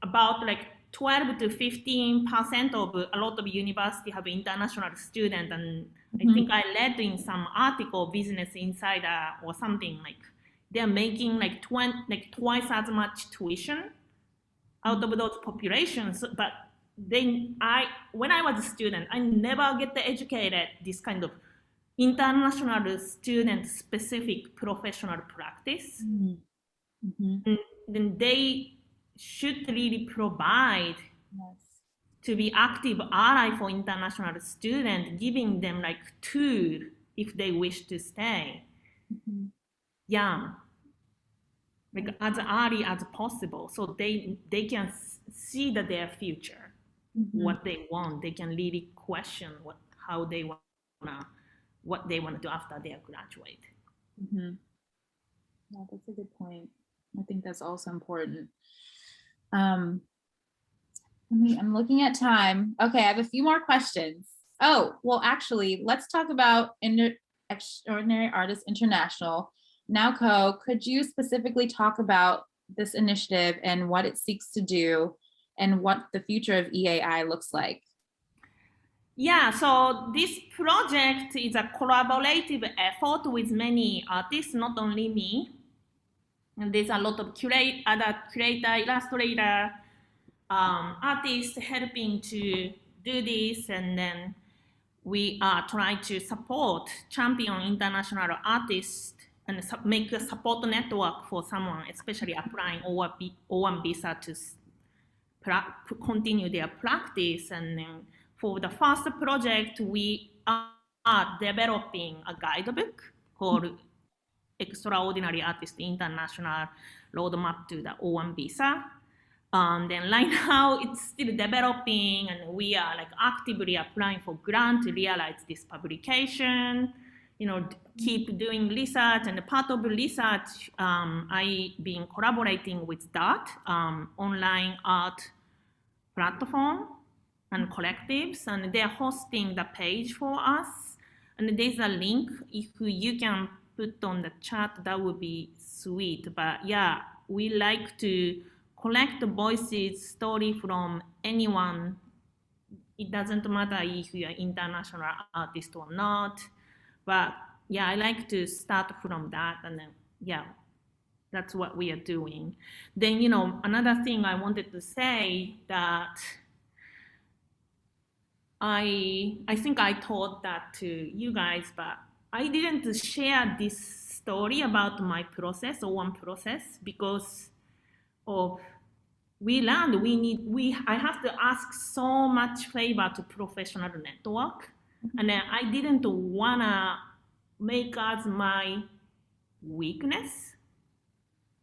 about like 12 to 15% of a lot of university have international students, and I think I read in some article, Business Insider or something, like they're making like twice as much tuition out of those populations. But then when I was a student, I never get educated this kind of international student specific professional practice. And then they should really provide to be active ally for international students, giving them like tool if they wish to stay. Yeah, like as early as possible, so they can see that their future, what they want. They can really question what they want to do after they graduate. Yeah, that's a good point. I think that's also important. I'm looking at time. Okay, I have a few more questions. Oh, well, actually, let's talk about Extraordinary Artists International. Naoko, could you specifically talk about this initiative and what it seeks to do and what the future of EAI looks like? Yeah, so this project is a collaborative effort with many artists, not only me. And there's a lot of other creator, illustrator, artists helping to do this, and then we are trying to support champion international artists and make a support network for someone, especially applying O1 visa to continue their practice. And then for the first project, we are developing a guidebook called Extraordinary Artist International Roadmap to the O1 visa. Then right now it's still developing, and we are like actively applying for grant to realize this publication. You know, keep doing research, and part of the research I been collaborating with that online art platform and collectives, and they're hosting the page for us. And there's a link. If you can put on the chat, that would be sweet. But yeah, we like to collect the voices, story from anyone. It doesn't matter if you're an international artist or not. But yeah, I like to start from that, and then yeah, that's what we are doing. Then, you know, another thing I wanted to say that I think I told that to you guys, but I didn't share this story about my process or one process because of we learned I have to ask so much favor to professional network, and then I didn't wanna make as my weakness,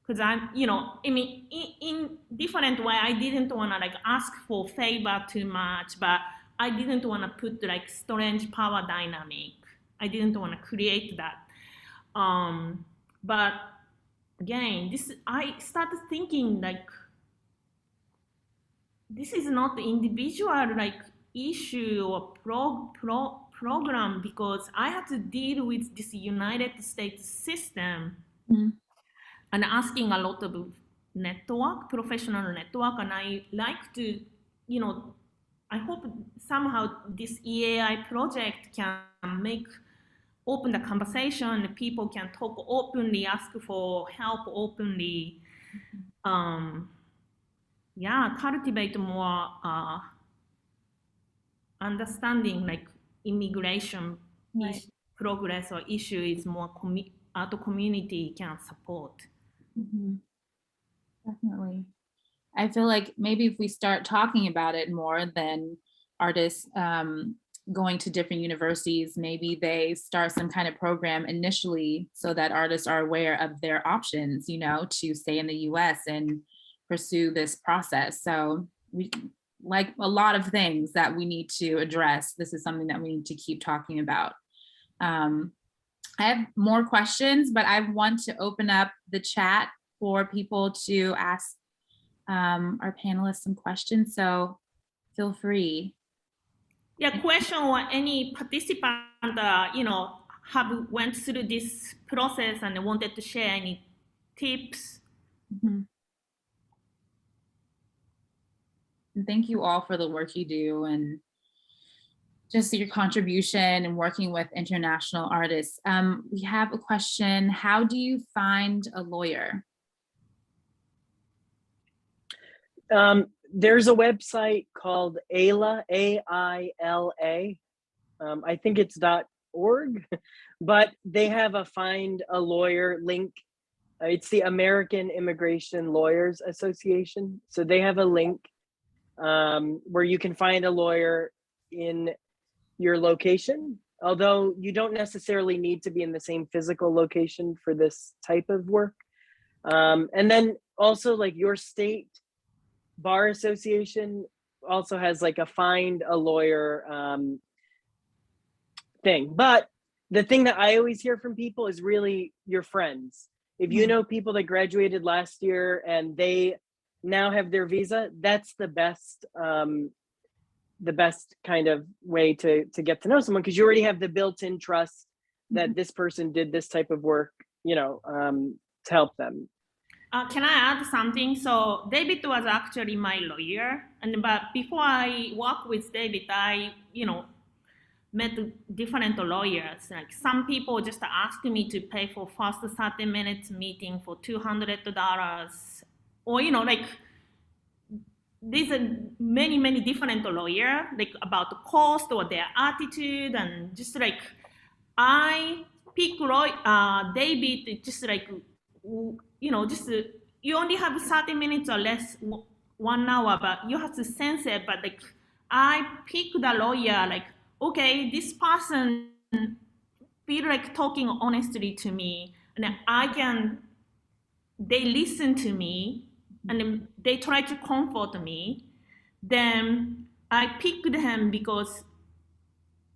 because I'm, you know, I mean, in different way, I didn't wanna like ask for favor too much, but I didn't wanna put like strange power dynamic. I didn't wanna create that. But again, I started thinking like, this is not the individual like issue or program, because I had to deal with this United States system and asking a lot of professional network, and I like to, you know, I hope somehow this EAI project can open the conversation, people can talk openly, ask for help openly. Yeah, cultivate more understanding, like immigration progress or issue is more art community can support. Definitely. I feel like maybe if we start talking about it more, then artists going to different universities, maybe they start some kind of program initially so that artists are aware of their options, you know, to stay in the US and pursue this process. So we, like a lot of things that we need to address, this is something that we need to keep talking about. I have more questions, but I want to open up the chat for people to ask our panelists some questions, so feel free. Yeah, question or any participant, you know, have went through this process and wanted to share any tips. And thank you all for the work you do and just your contribution and working with international artists. We have a question. How do you find a lawyer? There's a website called AILA, A-I-L-A. I think it's .org, but they have a find a lawyer link. It's the American Immigration Lawyers Association. So they have a link where you can find a lawyer in your location, although you don't necessarily need to be in the same physical location for this type of work. And then also like your state bar association also has like a find a lawyer thing. But the thing that I always hear from people is really your friends. If you know people that graduated last year and they now have their visa, that's the best kind of way to get to know someone, because you already have the built-in trust that this person did this type of work, to help them. Can I add something? So David was actually my lawyer, but before I worked with David, I met different lawyers. Like some people just asked me to pay for first 30 minutes meeting for $200, or like these are many different lawyers, like about the cost or their attitude, and just like I pick David, just like just you only have 30 minutes or less, 1 hour, but you have to sense it. But like I pick the lawyer, like, okay, this person feel like talking honestly to me, and they listen to me, and then they try to comfort me. Then I picked him because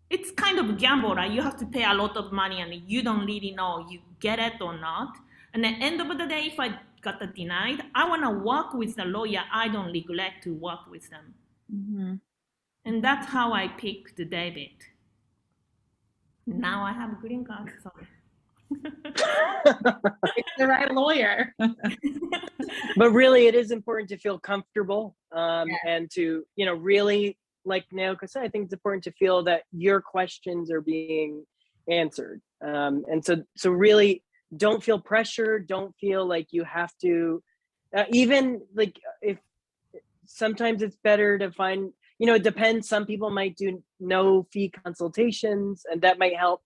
it's kind of a gamble, right? You have to pay a lot of money and you don't really know you get it or not. And at the end of the day, if I got denied, I want to work with the lawyer. I don't regret to work with them. Mm-hmm. And that's how I picked David. Now I have a green card, sorry. It's the right lawyer. But really, it is important to feel comfortable, and to, really, like Naoko said, I think it's important to feel that your questions are being answered. And so really don't feel pressure. Don't feel like you have to, even like if sometimes it's better to find, it depends. Some people might do no fee consultations, and that might help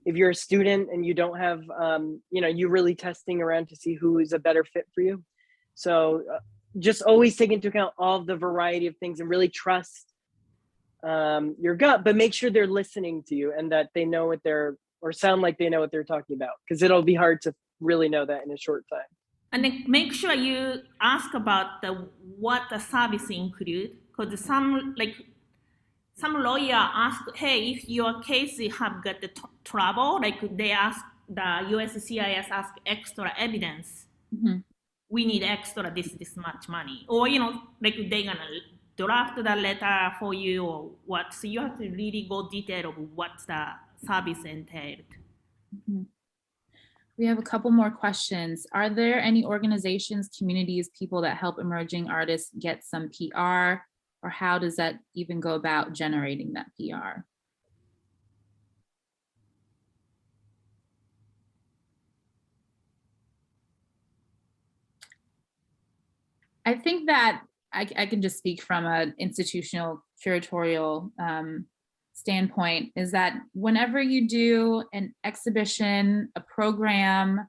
if you're a student and you don't have, you're really testing around to see who is a better fit for you. So just always take into account all the variety of things and really trust your gut, but make sure they're listening to you and that they know or sound like they know what they're talking about, because it'll be hard to really know that in a short time. And then make sure you ask about what the service include, because some lawyer ask, hey, if your case have got the trouble, like they ask, the USCIS ask extra evidence. Mm-hmm. We need extra this much money, or like they gonna draft the letter for you or what. So you have to really go detail of what the service entailed. Mm-hmm. We have a couple more questions. Are there any organizations, communities, people that help emerging artists get some PR, or how does that even go about generating that PR? I think that I can just speak from an institutional curatorial standpoint, is that whenever you do an exhibition, a program,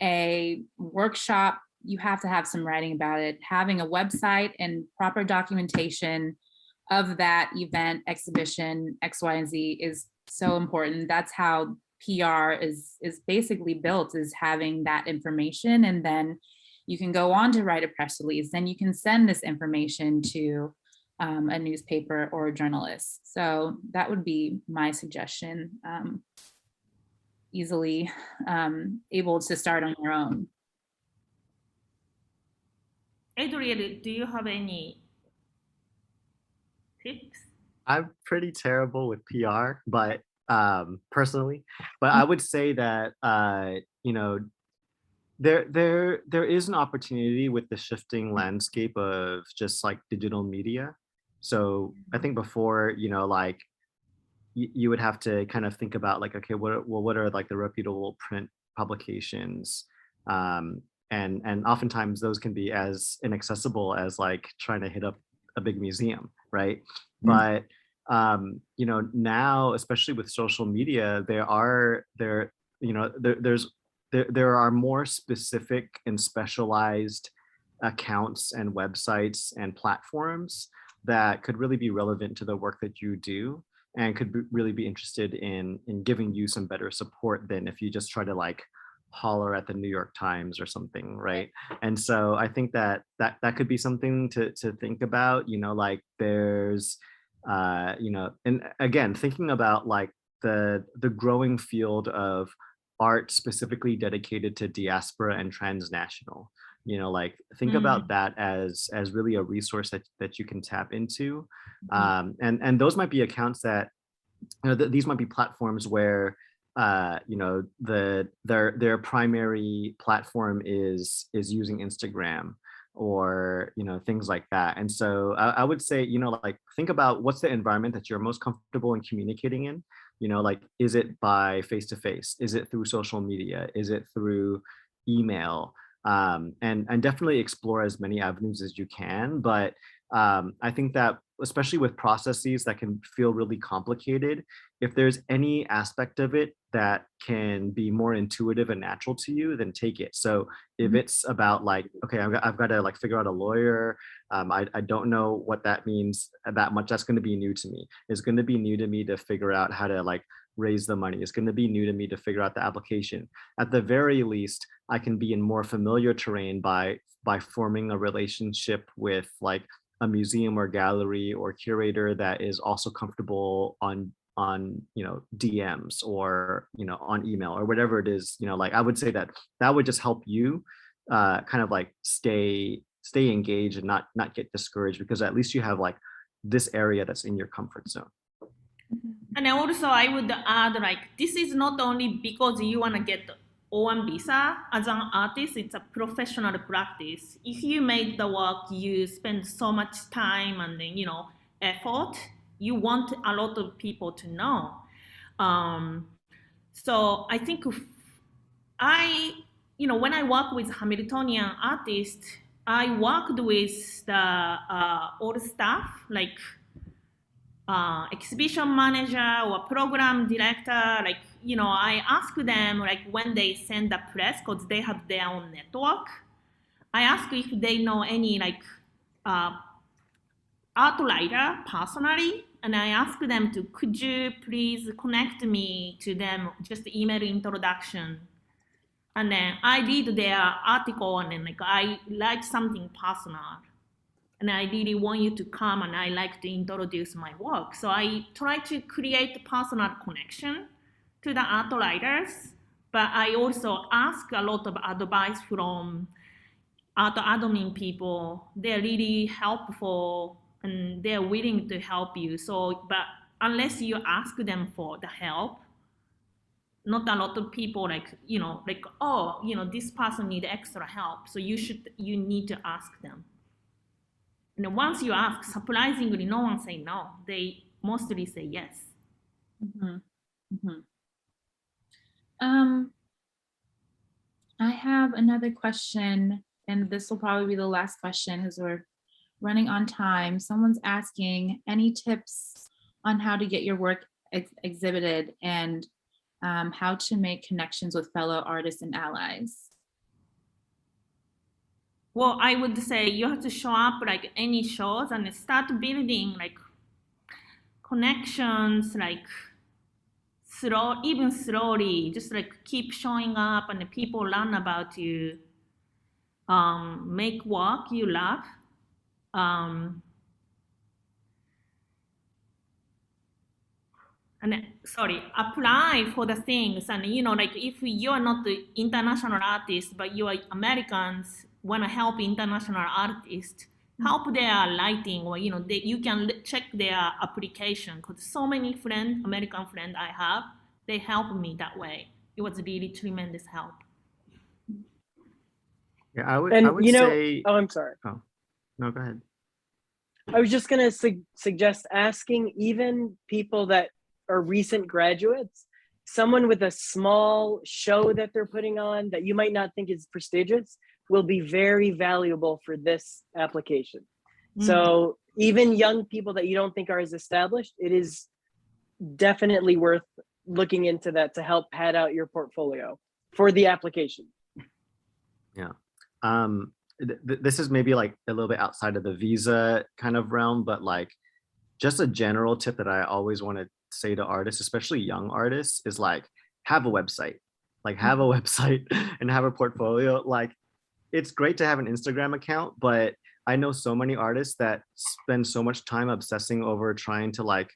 a workshop, you have to have some writing about it. Having a website and proper documentation of that event, exhibition, X, Y, and Z is so important. That's how PR is basically built, is having that information, and then you can go on to write a press release. Then you can send this information to a newspaper or a journalist. So that would be my suggestion. Easily able to start on your own. Adriel, do you have any tips? I'm pretty terrible with PR, but personally, but I would say that there is an opportunity with the shifting landscape of just like digital media. So I think before, like you would have to kind of think about like, okay, what are like the reputable print publications? And oftentimes those can be as inaccessible as like trying to hit up a big museum, right? Mm-hmm. But now, especially with social media, there are more specific and specialized accounts and websites and platforms that could really be relevant to the work that you do, and could really be interested in giving you some better support than if you just try to like holler at the New York Times or something, right? And so I think that could be something to think about, like there's and again, thinking about like the growing field of art specifically dedicated to diaspora and transnational. like think about that as really a resource that you can tap into. And those might be accounts that, these might be platforms where their primary platform is using Instagram, or things like that. And so I would say, like think about what's the environment that you're most comfortable in communicating in. Like, is it by face to face? Is it through social media? Is it through email? And definitely explore as many avenues as you can. But I think that especially with processes that can feel really complicated, if there's any aspect of it that can be more intuitive and natural to you, then take it. So if it's about like, okay, I've got to like figure out a lawyer, I don't know what that means that much. That's going to be new to me. It's going to be new to me to figure out how to like raise the money. It's going to be new to me to figure out the application. At the very least, I can be in more familiar terrain by forming a relationship with like a museum or gallery or curator that is also comfortable on DMs or on email or whatever it is. Like I would say that would just help you kind of like stay engaged and not get discouraged, because at least you have like this area that's in your comfort zone. And also I would add, like, this is not only because you want to get O1 visa. As an artist, it's a professional practice. If you make the work, you spend so much time and then, effort, you want a lot of people to know. So I think when I work with Hamiltonian artists, I worked with the all the staff, like exhibition manager or program director. Like, I ask them, like, when they send the press, because they have their own network, I ask if they know any like art writer personally, and I ask them to, could you please connect me to them, just email introduction. And then I read their article, and then like I like something personal, and I really want you to come, and I like to introduce my work. So I try to create a personal connection to the art writers, but I also ask a lot of advice from art admin people. They're really helpful and they're willing to help you. So, but unless you ask them for the help, not a lot of people this person need extra help. So you need to ask them. And once you ask, surprisingly, no one say no. They mostly say yes. I have another question, and this will probably be the last question as we're running on time. Someone's asking, any tips on how to get your work exhibited and how to make connections with fellow artists and allies? Well, I would say you have to show up like any shows and start building like connections, like even slowly, just like keep showing up and people learn about you. Make work you love. Apply for the things. And like if you're not the international artist, but you are Americans, want to help international artists, help their lighting, or you can check their application, because so many American friends I have, they help me that way. It was really tremendous help. Yeah, I would say. Oh, I'm sorry. Oh, no, go ahead. I was just gonna suggest asking even people that are recent graduates, someone with a small show that they're putting on that you might not think is prestigious will be very valuable for this application. So even young people that you don't think are as established, it is definitely worth looking into that to help pad out your portfolio for the application. Yeah. This is maybe like a little bit outside of the visa kind of realm, but like just a general tip that I always want to say to artists, especially young artists, is like have a website. Like have a website and have a portfolio. Like it's great to have an Instagram account, but I know so many artists that spend so much time obsessing over trying to like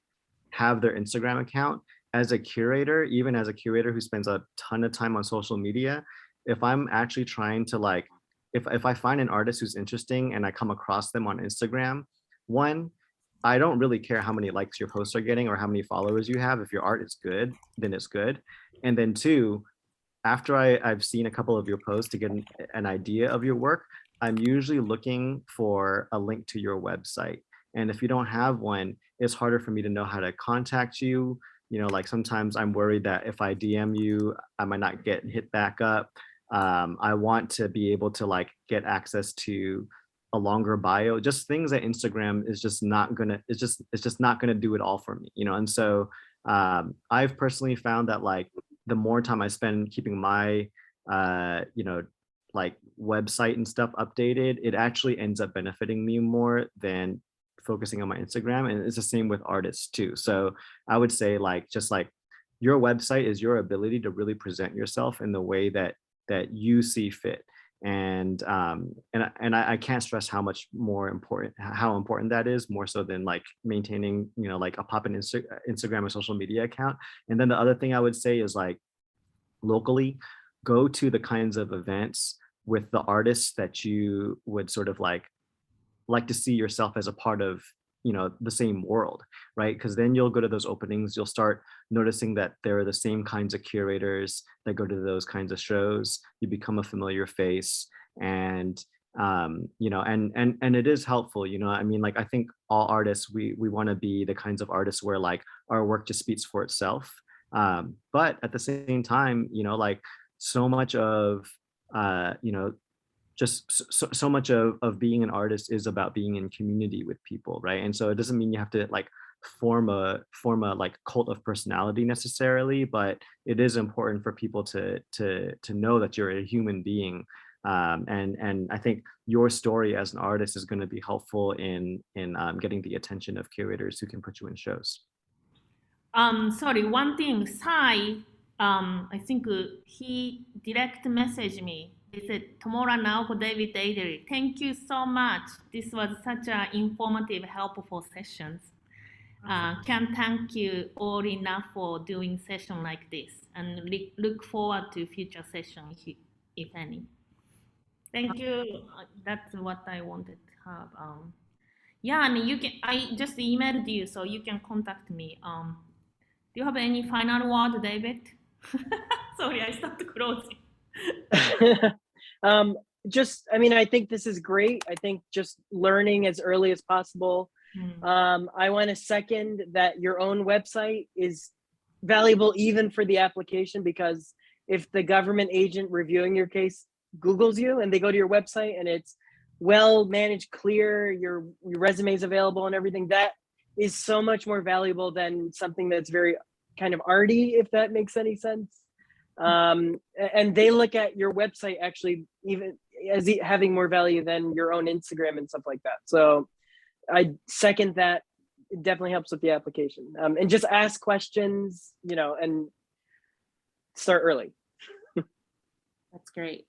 have their Instagram account. As a curator, even as a curator who spends a ton of time on social media, if I'm actually trying to like if I find an artist who's interesting and I come across them on Instagram, one, I don't really care how many likes your posts are getting or how many followers you have. If your art is good, then it's good. And then two, after I've seen a couple of your posts to get an idea of your work, I'm usually looking for a link to your website. And if you don't have one, it's harder for me to know how to contact you. You know, like sometimes I'm worried that if I DM you, I might not get hit back up. I want to be able to like get access to a longer bio, just things that Instagram is just not gonna, it's just not gonna do it all for me, you know? And so I've personally found that like the more time I spend keeping my, you know, like website and stuff updated, it actually ends up benefiting me more than focusing on my Instagram. And it's the same with artists too. So I would say like, just like your website is your ability to really present yourself in the way that you see fit. And I can't stress how much more important, how important that is, more so than like maintaining, you know, like a poppin' Instagram or social media account. And then the other thing I would say is like locally, go to the kinds of events with the artists that you would sort of like to see yourself as a part of, you know, the same world, right? Because then you'll go to those openings, you'll start noticing that there are the same kinds of curators that go to those kinds of shows. You become a familiar face, and you know, and it is helpful, you know. I mean, like I think all artists, we want to be the kinds of artists where like our work just speaks for itself, but at the same time, you know, like so much of you know, just so much of being an artist is about being in community with people, right? And so it doesn't mean you have to like form a like cult of personality necessarily, but it is important for people to know that you're a human being. And I think your story as an artist is going to be helpful in getting the attention of curators who can put you in shows. Sorry, one thing, Sai, I think he direct messaged me. He said, Tomorrow Naoko, David, Adriel, thank you so much. This was such an informative, helpful sessions. Can't thank you all enough for doing session like this, and look forward to future sessions, if any. Thank you. That's what I wanted to have. Yeah, and you can. I just emailed you, so you can contact me. Do you have any final word, David? Sorry, I started closing. Just, I mean, I think this is great. I think just learning as early as possible. I want to second that your own website is valuable even for the application, because if the government agent reviewing your case Googles you and they go to your website and it's well managed, clear, your resume is available and everything, that is so much more valuable than something that's very kind of arty, if that makes any sense. And they look at your website actually even as having more value than your own Instagram and stuff like that. So I second that. It definitely helps with the application. And just ask questions, you know, and start early. That's great.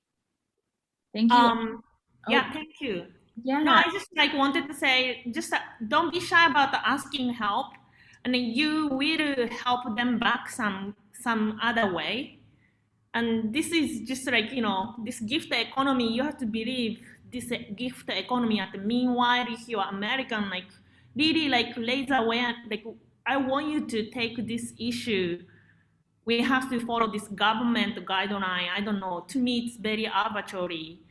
Thank you. Yeah, thank you. Yeah. No, I just like wanted to say, just don't be shy about asking help, and then you will help them back some other way. And this is just like, you know, this gift economy, you have to believe this gift economy. At the meanwhile, if you're American, like really like raise awareness, like I want you to take this issue. We have to follow this government guideline. I don't know, to me it's very arbitrary.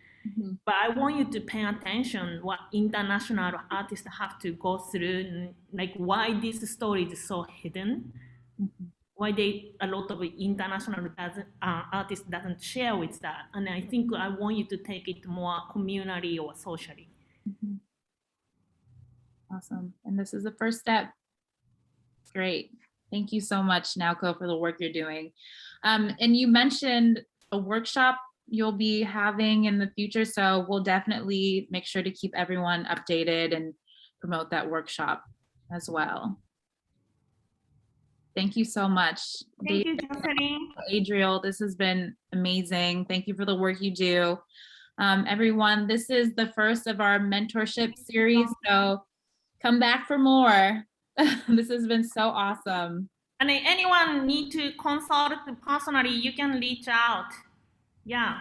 But I want you to pay attention what international artists have to go through, like why this story is so hidden, why a lot of international artists doesn't share with that. And I think I want you to take it more communally or socially. Awesome. And this is the first step. Great. Thank you so much, Naoko, for the work you're doing. And you mentioned a workshop you'll be having in the future. So we'll definitely make sure to keep everyone updated and promote that workshop as well. Thank you so much. Thank you, Jocelyn. Adriel, this has been amazing. Thank you for the work you do. Everyone, this is the first of our mentorship series. So come back for more. This has been so awesome. And if anyone need to consult personally, you can reach out. Yeah.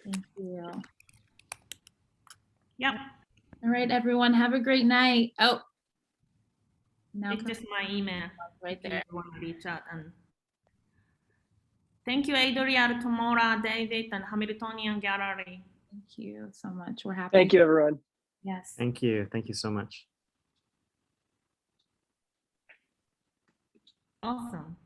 Thank you. Yep, All right, everyone, have a great night. Oh, now it's just my email. right If you there. want to reach out and thank you, Adriel, Tomora, David, and Hamiltonian Gallery. Thank you so much. We're happy. Thank you, everyone. Yes. Thank you. Thank you so much. Awesome.